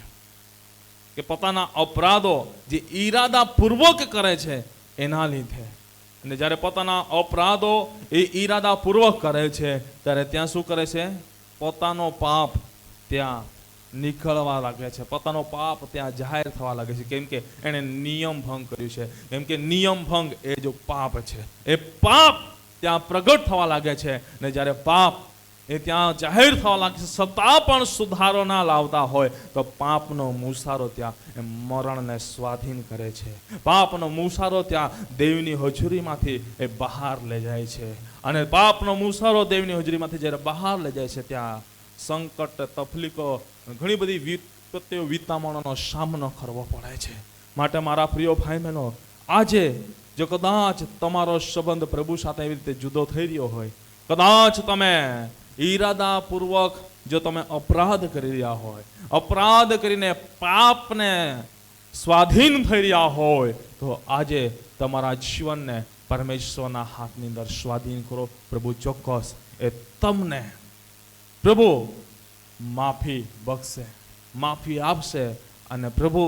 કે પોતાના અપરાધો જે ઈરાદાપૂર્વક કરે છે એના લીધે. અને જ્યારે પોતાના અપરાધો એ ઈરાદાપૂર્વક કરે છે ત્યારે ત્યાં શું કરે છે? પોતાનો પાપ ત્યાં નીકળવા લાગે છે, પોતાનો પાપ ત્યાં જાહેર થવા લાગે છે. કેમ કે એણે નિયમ ભંગ કર્યું છે. કેમ કે નિયમ ભંગ એ જો પાપ છે, એ પાપ ત્યાં પ્રગટ થવા લાગે છે. ને જ્યારે પાપ એ ત્યાં જાહેર થવા લાગે છે, છતાં પણ સુધારો ના લાવતા હોય તો પાપનો મૂસારો ત્યાં એ મરણને સ્વાધીન કરે છે. પાપનો મૂસારો ત્યાં દેવની હજુરીમાંથી એ બહાર લઈ જાય છે. અને પાપનો મૂસારો દેવની હજુરીમાંથી જ્યારે બહાર લઈ જાય છે, ત્યાં સંકટ, તકલીફો, ઘણી બધી વિપત્તિઓ, વિતામણોનો સામનો કરવો પડે છે. માટે મારા પ્રિય ભાઈ બહેનો, આજે જો કદાચ તમારો સંબંધ પ્રભુ સાથે એવી રીતે જુદો થઈ રહ્યો હોય, કદાચ તમે ઈરાદાપૂર્વક જો તમે અપરાધ કરી રહ્યા હોય, અપરાધ કરીને પાપને સ્વાધીન થઈ રહ્યા હોય, તો આજે તમારા જીવનને પરમેશ્વરના હાથની અંદર સ્વાધીન કરો. પ્રભુ ચોક્કસ એ તમને પ્રભુ માફી બક્ષશે, માફી આપશે, અને પ્રભુ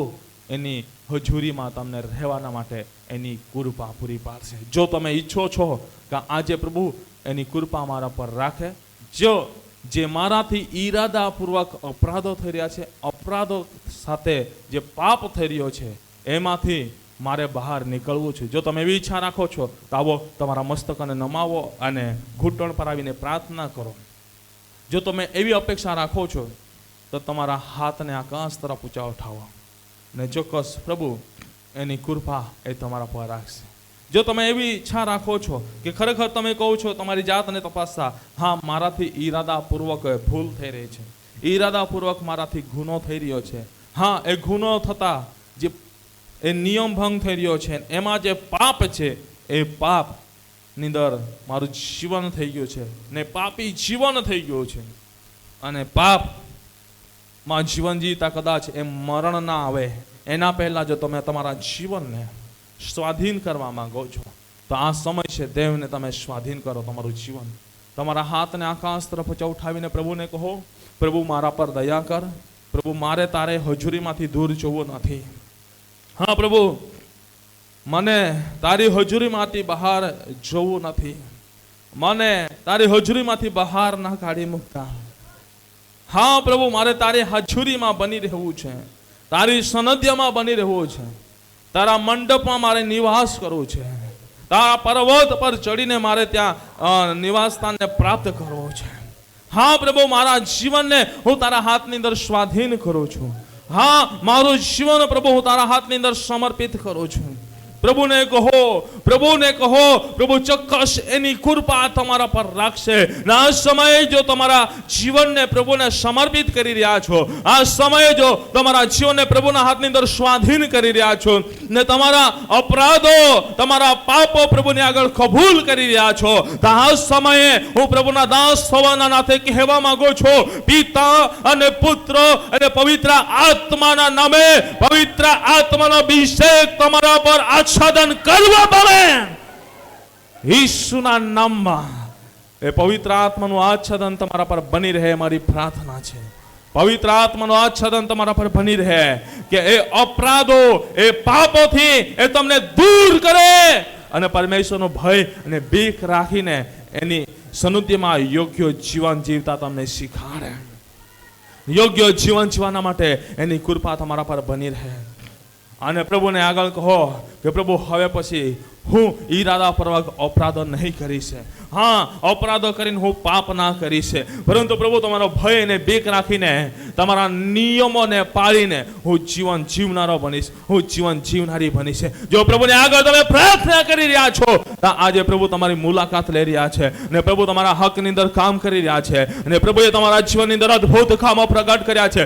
એની હજુરીમાં તમને રહેવાના માટે એની કૃપા પૂરી પાડશે. જો તમે ઈચ્છો છો કે આજે પ્રભુ એની કૃપા મારા પર રાખે, જો જે મારાથી ઈરાદાપૂર્વક અપરાધો થઈ રહ્યા છે, અપરાધો સાથે જે પાપ થઈ રહ્યો છે, એમાંથી મારે બહાર નીકળવું છે, જો તમે એવી ઈચ્છા રાખો છો તો આવો તમારા મસ્તકને નમાવો અને ઘૂંટણ પર આવીને પ્રાર્થના કરો. જો તમે એવી અપેક્ષા રાખો છો તો તમારા હાથને આકાશ તરફ ઊંચા ઉઠાવો, ને ચોક્કસ પ્રભુ એની કૃપા એ તમારા પર રાખશે. જો તમે એવી ઈચ્છા રાખો છો કે ખરેખર તમે કહો છો તમારી જાતને તપાસતા, હા મારાથી ઈરાદાપૂર્વક ભૂલ થઈ રહી છે, ઈરાદાપૂર્વક મારાથી ગુનો થઈ રહ્યો છે, હા એ ગુનો થતા જે એ નિયમ ભંગ થઈ રહ્યો છે, એમાં જે પાપ છે એ પાપની અંદર મારું જીવન થઈ ગયું છે, ને પાપી જીવન થઈ ગયું છે, અને પાપમાં જીવન જીવતા કદાચ એ મરણ ના આવે એના પહેલા જો તમે તમારા જીવનને સ્વાધીન કરવા માંગો છો તો આ સમય છે, દેવને તમે સ્વાધીન કરો તમારું જીવન. તમારા હાથને આકાશ તરફ ઉઠાવીને પ્રભુને કહો, પ્રભુ મારા પર દયા કર, પ્રભુ મારે તારે હજુરીમાંથી દૂર જવું નથી. હા પ્રભુ, મને તારી હજુરીમાંથી બહાર જવું નથી, મને તારી હજુરીમાંથી બહાર ના કાઢી મૂકતા. હા પ્રભુ, મારે તારી હજુરીમાં બની રહેવું છે, તારી સનધ્યમાં બની રહેવું છે, તારા મંડપમાં મારે નિવાસ કરવું છે, તારા પર્વત પર ચડીને મારે ત્યાં નિવાસ સ્થાનને પ્રાપ્ત કરવો છે. હા પ્રભુ, મારા જીવનને હું તારા હાથની અંદર સ્વાધીન કરું છું. હા, મારું જીવન પ્રભુ હું તારા હાથની અંદર સમર્પિત કરું છું. પ્રભુને કહો, પ્રભુને કહો, પ્રભુ ચોક્કસ એની કૃપા તમારા પર રાખશે. આ સમયે જો તમારા જીવનને પ્રભુને સમર્પિત કરી રહ્યા છો, આ સમયે જો તમારા જીવનને પ્રભુના હાથની અંદર સ્વાધીન કરી રહ્યા છો ને તમારા અપરાધો, તમારા પાપો પ્રભુની આગળ કબૂલ કરી રહ્યા છો, તો આ સમયે હું પ્રભુના દાસ થવાના નાતે કહેવા માંગુ છું, પિતા અને પુત્ર અને પવિત્ર આત્માના નામે પવિત્ર આત્માનો અભિષેક તમારા પર આચ્છાદન કરવા પડે. ઈસુના નામમાં એ પવિત્ર આત્માનું આચ્છાદન તમારા પર બની રહે મારી પ્રાર્થના છે. પવિત્ર આત્માનું આચ્છાદન તમારા પર બની રહે કે એ અપરાધો, એ પાપોથી એ તમને દૂર કરે અને પરમેશ્વરનો ભય અને બીક રાખીને એની સન્નિધિમાં યોગ્ય જીવન જીવતા તમને શીખવાડે. યોગ્ય જીવન જીવવાના માટે એની કૃપા તમારા પર બની રહે. અને પ્રભુને આગળ કહો કે પ્રભુ, હવે પછી હું ઈરાદાપૂર્વક અપરાધો નહીં કરીશ. હા, અપરાધો કરીને હું પાપ ના કરીશ, પરંતુ પ્રભુ તમારો ભય અને બીક રાખીને તમારા નિયમોને પાળીને હું જીવન જીવનારો બનીશ, હું જીવન જીવનારી બનીશ. જો પ્રભુને આગળ તમે પ્રાર્થના કરી રહ્યા છો, તો આજે પ્રભુ તમારી મુલાકાત લઈ રહ્યા છે અને પ્રભુ તમારા હકની અંદર કામ કરી રહ્યા છે અને પ્રભુએ તમારા જીવનની અંદર અદ્ભુત કામો પ્રગટ કર્યા છે.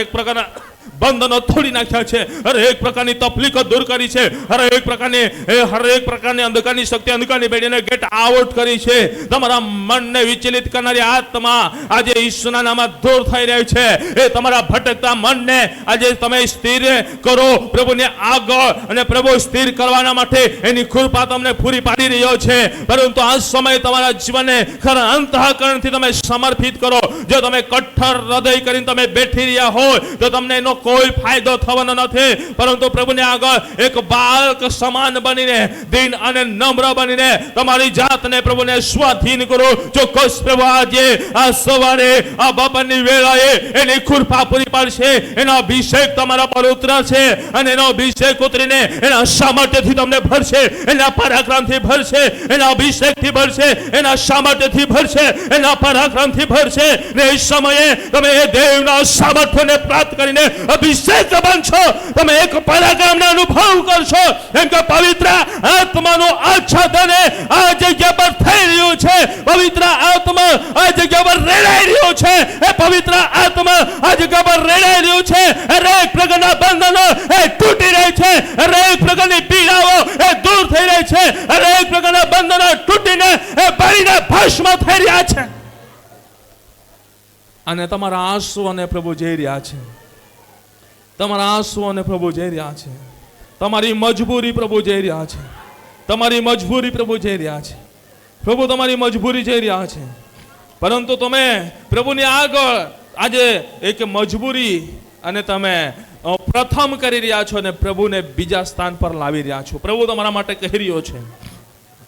એક પ્રકારના બંધનો તોડી નાખ્યા છે, હરેક પ્રકારની તકલીફો દૂર કરી છે, હરેક પ્રકારની અંધકારની શક્તિ, અંધકારની બેડીને ગેટ આઉટ કરી છે. તમારા મનને વિચલિત કરનારી આત્મા આજે ઈસુના નામમાં દૂર થઈ રહી છે. એ તમારા ભટકતા મનને આજે તમે સ્થિર કરો પ્રભુને આગળ, અને પ્રભુ સ્થિર કરવાના માટે એની કૃપા તમને પૂરી પાડી રહ્યો છે. પરંતુ આ સમય તમારા જીવનને ખરા અંતઃકરણથી તમે સમર્પિત કરો. જો તમે કઠોર હૃદય કરીને તમે બેઠી રહ્યા હોય તો તમને એનો કોઈ ફાયદો થવાનો નથી. પરંતુ પ્રભુને આગળ એક બાળક સમાન બનીને, દીન અને નમ્ર બનીને તમારી જાતને પ્રભુને સ્વાધીન કરો. ચોક્કસ પ્રભુ આજે આ સવારે આ બપોરની વેળાએ એની કૃપા પૂરી પાડશે. એનો અભિષેક તમારા પર ઉતરશે અને એનો અભિષેક ઉતરીને એના સામર્થ્યથી તમને ભરશે, એના પરાક્રમથી ભરશે, એના અભિષેકથી ભરશે, એના સામર્થ્યથી ભરશે, એના પરાક્રમથી ભરશે. ને એ સમયે તમે એ દેવના સામર્થ્યને પ્રાપ્ત કરીને અભિષેક બનશો. તમે એક પરાક્રમનો અનુભવ કરશો, એમ કે પવિત્ર આત્માનું આચ્છાદન આ જગ્યા પર થઈ રહ્યું છે. પવિત્ર આત્મા આ જગ્યા પર રેડાઈ રહ્યો છે. એ પવિત્ર આત્મા આ જગ્યા પર રેડાઈ રહ્યું છે. હરેક પ્રકારના બંધનો એ તૂટી રહે છે, હરેક પ્રકારની પીડાઓ એ દૂર થઈ રહી છે, હરેક પ્રકારના બંધનો તૂટીને એ બળીને ભસ્મ થઈ રહ્યા છે. અને તમારા આંસુઓને પ્રભુ જોઈ રહ્યા છે. તમારા આંસુઓને પ્રભુ જોઈ રહ્યા છે. તમારી મજબૂરી પ્રભુ જોઈ રહ્યા છે. તમારી મજબૂરી પ્રભુ જોઈ રહ્યા છે. પ્રભુ તમારી મજબૂરી જોઈ રહ્યા છે. પરંતુ તમે પ્રભુની આગળ આજે એક મજબૂરી અને તમે પ્રથમ કરી રહ્યા છો અને પ્રભુને બીજા સ્થાન પર લાવી રહ્યા છો. પ્રભુ તમારા માટે કહી રહ્યો છે,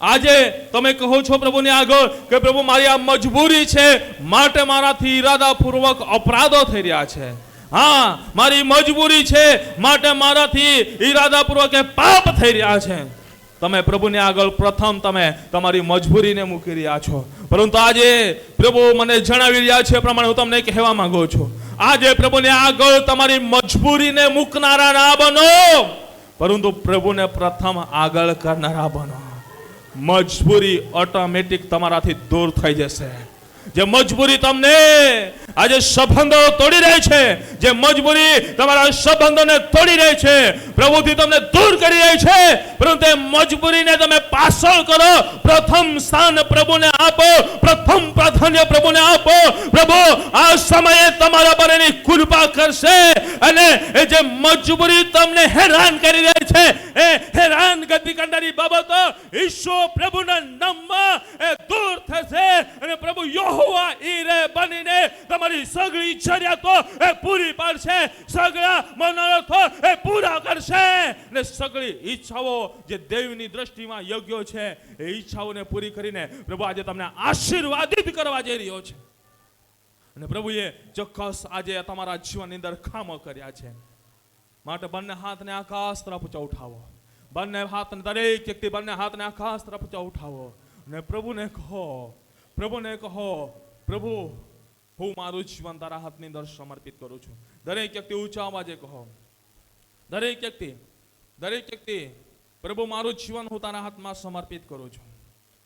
આજે તમે કહો છો પ્રભુની આગળ કે પ્રભુ મારી આ મજબૂરી છે માટે મારાથી ઈરાદાપૂર્વક અપરાધો થઈ રહ્યા છે. હા, મારી મજબૂરી છે માટે મારાથી ઈરાદાપૂર્વક પાપ થઈ રહ્યા છે. તમે પ્રભુને આગળ પ્રથમ તમે તમારી મજબૂરીને મૂકી રહ્યા છો. પરંતુ આજે પ્રભુ મને જણાવી રહ્યા છે પ્રમાણે હું તમને કહેવા માંગુ છું, આજે પ્રભુને આગળ તમારી મજબૂરીને મૂકનારા ના બનો, પરંતુ પ્રભુને પ્રથમ આગળ કરનારા બનો. મજબૂરી ઓટોમેટિક તમારાથી દૂર થઈ જશે. જે મજબૂરી તમને આજે સંબંધો તોડી રહી છે, જે મજબૂરી તમારા સંબંધોને તોડી રહી છે, પ્રભુથી તમને દૂર કરી રહી છે, પરંતુ એ મજબૂરીને તમે પાછળ કરો. પ્રથમ સ્થાન પ્રભુને આપો, પ્રથમ પ્રાધાન્ય પ્રભુને આપો. પ્રભુ આ સમયે તમારા પર એની કૃપા કરશે અને એ જે મજબૂરી તમને હેરાન કરી રહી છે, એ હેરાન ગતિ કરનારી બાબતો ઈશ્વર પ્રભુના નામમાં એ દૂર થશે અને પ્રભુ યહોવા ઈરે બનીને તમારી સગળી જરૂરિયાતો એ પૂરી પાડશે, સગળા મનોરથો એ પૂરા કરશે અને સગળી ઈચ્છાઓ જે દેવની દ્રષ્ટિમાં યોગ્ય છે એ ઈચ્છાઓને પૂરી કરીને પ્રભુ આજે તમને આશીર્વાદિત કરવા જઈ રહ્યો છે. અને પ્રભુએ ચોક્કસ આજે તમારા જીવનની અંદર કામો કર્યા છે. માટે બંને હાથને આકાશ તરફ ઊંચા ઉઠાવો. બંને હાથને દરેક વ્યક્તિ બંને હાથને આકાશ તરફ ઊંચા ઉઠાવો અને પ્રભુને કહો, પ્રભુ હું મારું જીવન તારા હાથની અંદર સમર્પિત કરું છું. દરેક વ્યક્તિ ઊંચા અવાજે કહો, દરેક વ્યક્તિ પ્રભુ મારું જીવન હું તારા હાથમાં સમર્પિત કરું છું.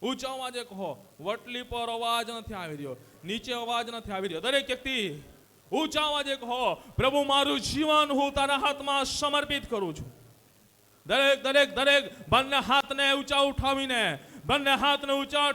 ઊંચા અવાજે કહો. વટલી પર અવાજ નથી આવી રહ્યો, નીચે અવાજ નથી આવી રહ્યો. દરેક વ્યક્તિ ઊંચા અવાજે કહો, પ્રભુ મારું જીવન હું તારા હાથમાં સમર્પિત કરું છું. દરેક બંને હાથને ઊંચા ઉઠાવીને, બંને હાથને ઊંચા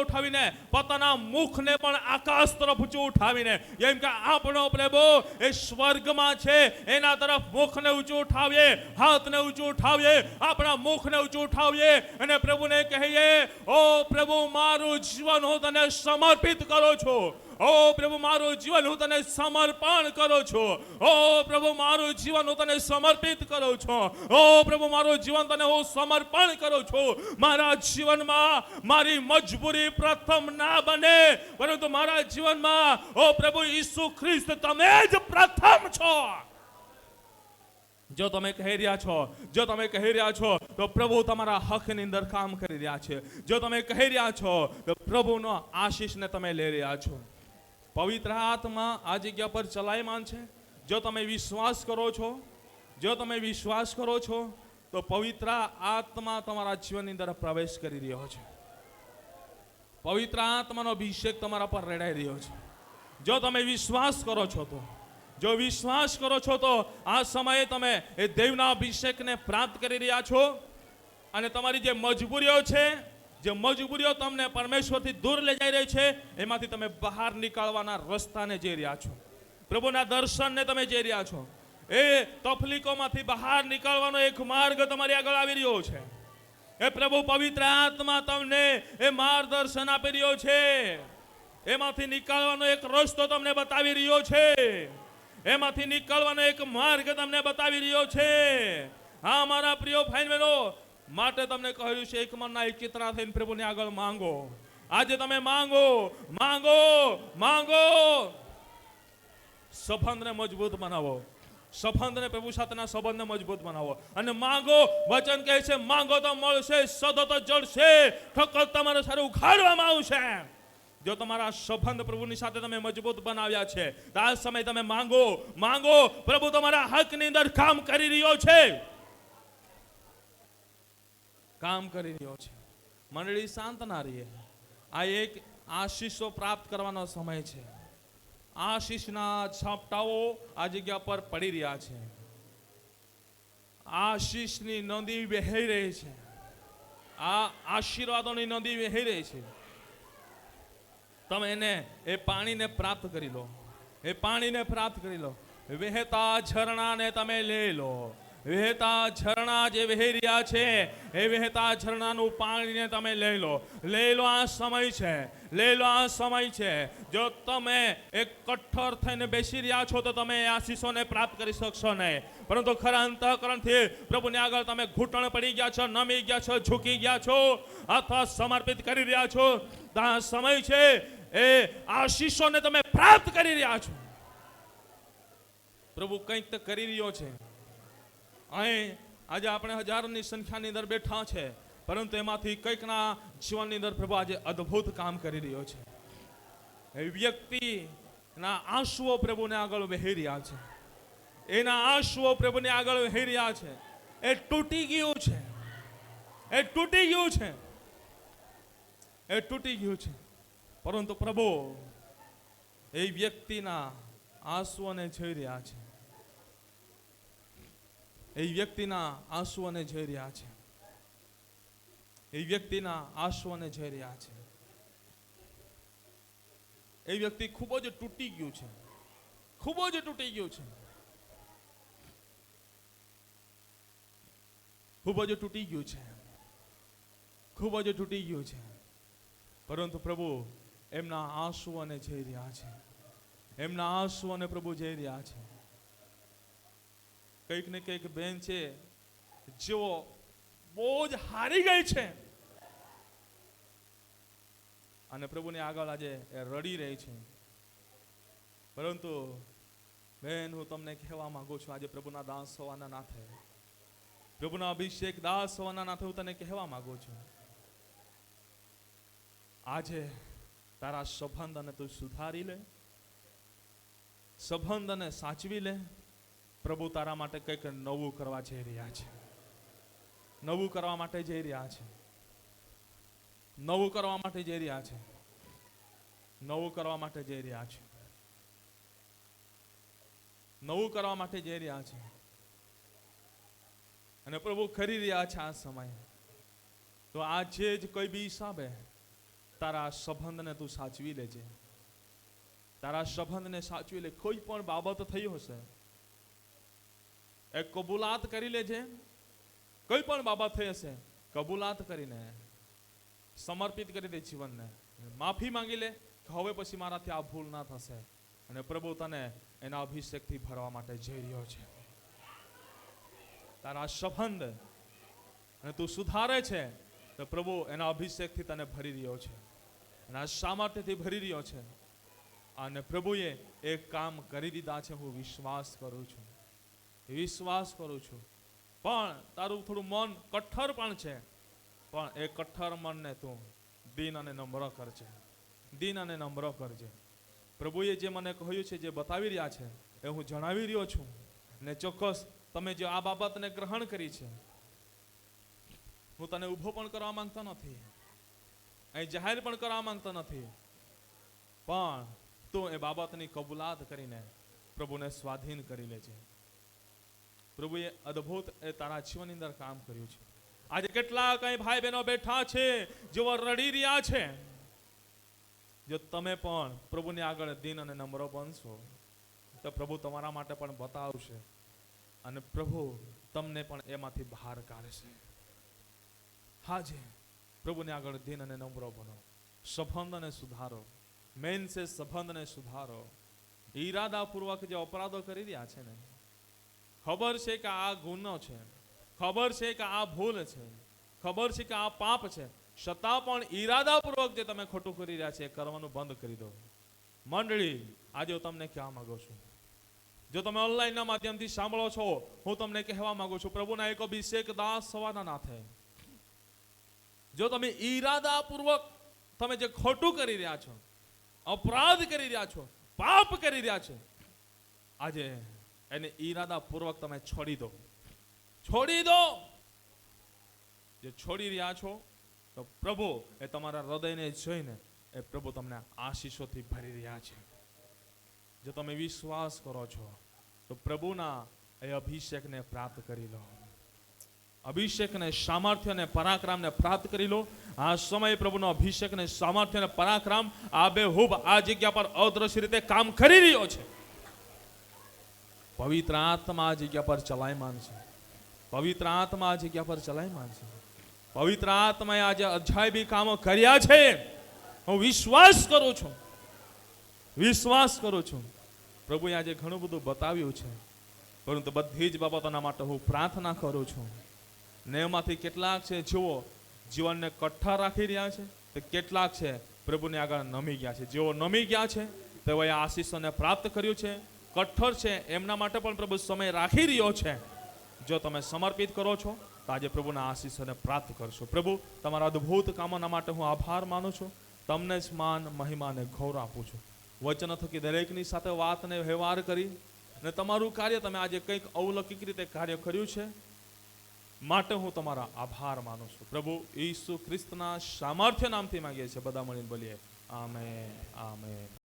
ઉઠાવીને પોતાના મુખને પણ આકાશ તરફ ઊંચું ઉઠાવીને, જેમ કે આપણો પ્રભુ એ સ્વર્ગમાં છે એના તરફ મુખને ઊંચું ઉઠાવીએ, હાથને ઊંચું ઉઠાવીએ, આપણા મુખને ઊંચું ઉઠાવીએ અને પ્રભુને કહીએ, ઓ પ્રભુ મારું જીવન હું તને સમર્પિત કરું છું. ઓ પ્રભુ મારું જીવન હું તને સમર્પણ કરું છું. ઓ પ્રભુ મારું જીવન હું તને સમર્પિત કરું છું. ઓ પ્રભુ મારું જીવન તને હું સમર્પણ કરું છું. મારા જીવનમાં મારી મજબૂરી પ્રથમ ના બને, પરંતુ મારા જીવનમાં ઓ પ્રભુ ઈસુ ખ્રિસ્ત તમે જ પ્રથમ છો. જો તમે કહી રહ્યા છો તો પ્રભુ તમારા હકની અંદર કામ કરી રહ્યા છે. જો તમે કહી રહ્યા છો તો પ્રભુનો આશીષને તમે લઈ રહ્યા છો. પવિત્ર આત્મા આ જગ્યા પર ચલાયમાન છે. જો તમે વિશ્વાસ કરો છો તો પવિત્ર આત્મા તમારા જીવનની અંદર પ્રવેશ કરી રહ્યો છે. પવિત્ર આત્માનો અભિષેક તમારા પર રેડાઈ રહ્યો છે. જો તમે વિશ્વાસ કરો છો તો આ સમયે તમે એ દેવના અભિષેકને પ્રાપ્ત કરી રહ્યા છો અને તમારી જે મજબૂરીઓ તમને પરમેશ્વરથી દૂર લઈ જઈ રહી છે એમાંથી તમે બહાર નીકળવાના રસ્તાને જઈ રહ્યા છો. પ્રભુના દર્શનને તમે જઈ રહ્યા છો. એ તકલીફોમાંથી બહાર નીકળવાનો એક માર્ગ તમારી આગળ આવી રહ્યો છે. એ પ્રભુ પવિત્ર આત્મા તમને એ માર્ગદર્શન આપી રહ્યો છે. એમાંથી નીકળવાનો એક રસ્તો તમને બતાવી રહ્યો છે. એમાંથી નીકળવાનો એક માર્ગ તમને બતાવી રહ્યો છે. હા મારા પ્રિય ભાઈ બહેનો, માટે તમને કહ્યું છે એક મનના એક ચિત્રા થઈને પ્રભુની આગળ માંગો. આજે તમે માંગો. સંબંધને મજબૂત બનાવો, પ્રભુ સાથેના સંબંધને મજબૂત બનાવો અને માંગો. વચન કહે છે માંગો તો મળશે, શોધો તો જડશે, ઠોકર તમારા સારું ઉખાડવામાં આવશે. જો તમારા સંબંધ પ્રભુની સાથે તમે મજબૂત બનાવ્યા છે તો આ સમય તમે માંગો. પ્રભુ તમારા હકની અંદર કામ કરી રહ્યો છે. મંડળી શાંત ના રહીએ. આ એક આશીષો પ્રાપ્ત કરવાનો સમય છે. આશીષના છાપટાઓ આ જગ્યા પર પડી રહ્યા છે. આશીષની નદી વહી રહી છે. આ આશીર્વાદોની નદી વહી રહી છે. તમે એ પાણીને પ્રાપ્ત કરી લો. વહેતા ઝરણાને તમે લઈ લો. વહેતા ઝરણા જે વહી રહ્યા છે એ વહેતા ઝરણાનું પાણીને તમે લઈ લો. આ સમય છે. જો તમે એક કઠોર થઈને બેસી રહ્યા છો તો તમે આશીષોને પ્રાપ્ત કરી શકશો નહીં. પરંતુ ખરા અંતઃકરણથી પ્રભુની આગળ તમે ઘૂંટણ પડી ગયા છો, નમી ગયા છો, ઝૂકી ગયા છો અથવા સમર્પિત કરી રહ્યા છો તો આ સમય છે એ આશીષોને તમે પ્રાપ્ત કરી રહ્યા છો. પ્રભુ કંઈક તો કરી રહ્યો છે. અહીં આજે આપણે હજારોની સંખ્યાની અંદર બેઠા છે, પરંતુ એમાંથી કંઈકના જીવનની અંદર પ્રભુ આજે અદ્ભુત કામ કરી રહ્યો છે. એ વ્યક્તિના આંસુઓ પ્રભુને આગળ વહી રહ્યા છે. એના આંસુઓ પ્રભુને આગળ વહી રહ્યા છે. એ તૂટી ગયું છે. પરંતુ પ્રભુ એ વ્યક્તિના આંસુઓને જોઈ રહ્યા છે. એ વ્યક્તિના આંસુઓને જોઈ રહ્યા છે. એ વ્યક્તિ ખૂબ જ તૂટી ગયું છે. પરંતુ પ્રભુ એમના આંસુઓને જોઈ રહ્યા છે. પ્રભુ જોઈ રહ્યા છે. કંઈક ને કંઈક બેન છે જેઓ બહુ જ હારી ગઈ છે અને પ્રભુને આગળ આજે રડી રહી છે. પરંતુ બેન, હું તમને કહેવા માંગુ છું, આજે પ્રભુના દાસ હોવાના નાતે, પ્રભુના અભિષેક દાસ હોવાના નાતે હું તને કહેવા માંગુ છું, આજે તારા સંબંધ અને તું સુધારી લે, સંબંધ અને સાચવી લે. પ્રભુ તારા માટે કંઈક નવું કરવા જઈ રહ્યા છે. નવું કરવા માટે જઈ રહ્યા છે. નવું કરવા માટે જઈ રહ્યા છે. નવું કરવા માટે જઈ રહ્યા છે. નવું કરવા માટે જઈ રહ્યા છે. અને પ્રભુ કરી રહ્યા છે આ સમય. તો આજે જ કોઈ બી હિસાબે તારા સંબંધને તું સાચવી લેજે. તારા સંબંધને સાચવી લે. કોઈ પણ બાબત થઈ હશે એ કબૂલાત કરી લેજે. કોઈ પણ બાબત થઈ હશે કબૂલાત કરીને સમર્પિત કરી દે જીવનને. માફી માંગી લે કે હવે પછી મારાથી આ ભૂલ ના થશે. અને પ્રભુ તને એના અભિષેકથી ભરવા માટે જઈ રહ્યો છે. તારા સંબંધ અને તું સુધારે છે તો પ્રભુ એના અભિષેકથી તને ભરી રહ્યો છે, એના સામર્થ્યથી ભરી રહ્યો છે. અને પ્રભુએ એક કામ કરી દીધા છે. હું વિશ્વાસ કરું છું, વિશ્વાસ કરું છું. પણ તારું થોડું મન કઠોર પણ છે. પણ એ કઠોર મનને તું દીન અને નમ્ર કરજે. દીન અને નમ્ર કરજે. પ્રભુએ જે મને કહ્યું છે, જે બતાવી રહ્યા છે એ હું જણાવી રહ્યો છું. ને ચોક્કસ તમે જે આ બાબતને ગ્રહણ કરી છે, હું તને ઊભો પણ કરવા માંગતો નથી, અહીં જાહેર પણ કરવા માંગતો નથી. પણ તું એ બાબતની કબૂલાત કરીને પ્રભુને સ્વાધીન કરી લેજે. પ્રભુએ અદ્ભુત એ તારા જીવનની અંદર કામ કર્યું છે. આજે કેટલા કઈ ભાઈ બહેનો બેઠા છે જેઓ રડી રહ્યા છે. જો તમે પણ પ્રભુની આગળ દીન અને નમ્ર બનશો તો પ્રભુ તમારા માટે પણ બતાવશે અને પ્રભુ તમને પણ એમાંથી બહાર કાઢશે. હાજે પ્રભુની આગળ દીન અને નમ્ર બનો. સંબંધને સુધારો. મેન છે સંબંધને સુધારો. ઈરાદાપૂર્વક જે અપરાધો કરી રહ્યા છે ને, ખબર છે કે આ ગુનો છે, ખબર છે કે આ ભૂલ છે, ખબર છે કે આ પાપ છે, છતાં પણ ઈરાદાપૂર્વક જે તમે ખોટું કરી રહ્યા છે એ કરવાનું બંધ કરી દો. મંડળી, આજે હું તમને કહેવા માંગુ છું, જો તમે ઓનલાઈનના માધ્યમથી સાંભળો છો, હું તમને કહેવા માંગુ છું, પ્રભુના એક અભિષેક દાસ થવાના નાથે જો તમે ઈરાદાપૂર્વક તમે જે ખોટું કરી રહ્યા છો, અપરાધ કરી રહ્યા છો, પાપ કરી રહ્યા છો, આજે એને ઈરાદાપૂર્વક તમે છોડી દો. છોડી દો. જે છોડી રહ્યા છો તો પ્રભુ એ તમારા હૃદયને જોઈને એ પ્રભુ તમને આશીષોથી ભરી રહ્યા છે. જો તમે વિશ્વાસ કરો છો તો પ્રભુના એ અભિષેકને પ્રાપ્ત કરી લો. અભિષેકને, સામર્થ્યને, પરાક્રમને પ્રાપ્ત કરી લો. આ સમય પ્રભુનો અભિષેકને, સામર્થ્યને, પરાક્રમ આબેહૂબ આ જગ્યા પર અદ્રશ્ય રીતે કામ કરી રહ્યો છે. પવિત્ર આત્મા આ જગ્યા પર ચલાયમાન છે. પવિત્ર આત્મા આ જગ્યા પર ચલાયમાન છે. પવિત્ર આત્માએ આજે અજાયબી કામો કર્યા છે. હું વિશ્વાસ કરું છું, વિશ્વાસ કરું છું. પ્રભુએ આજે ઘણું બધું બતાવ્યું છે, પરંતુ બધી જ બાબતોના માટે હું પ્રાર્થના કરું છું. ને એમાંથી કેટલાક છે જેઓ જીવનને કઠ્ઠા રાખી રહ્યા છે, તો કેટલાક છે પ્રભુને આગળ નમી ગયા છે. જેઓ નમી ગયા છે તેઓએ આશીષોને પ્રાપ્ત કર્યું છે. કઠોર છે એમના માટે પણ પ્રભુ સમય રાખી રહ્યો છે. જો તમે સમર્પિત કરો છો તો આજે પ્રભુના આશીષોને પ્રાપ્ત કરશો. પ્રભુ તમારા અદ્ભુત કામોના માટે હું આભાર માનું છું. તમને જ માન, મહિમા અને ગૌરવ આપું છું. વચનો થકી દરેકની સાથે વાતને વ્યવહાર કરી અને તમારું કાર્ય તમે આજે કંઈક અવલૌકિક રીતે કાર્ય કર્યું છે માટે હું તમારા આભાર માનું છું. પ્રભુ ઈસુ ખ્રિસ્તના સામર્થ્ય નામથી માંગીએ છીએ, બધા મળીને બોલીએ આમેન, આમેન.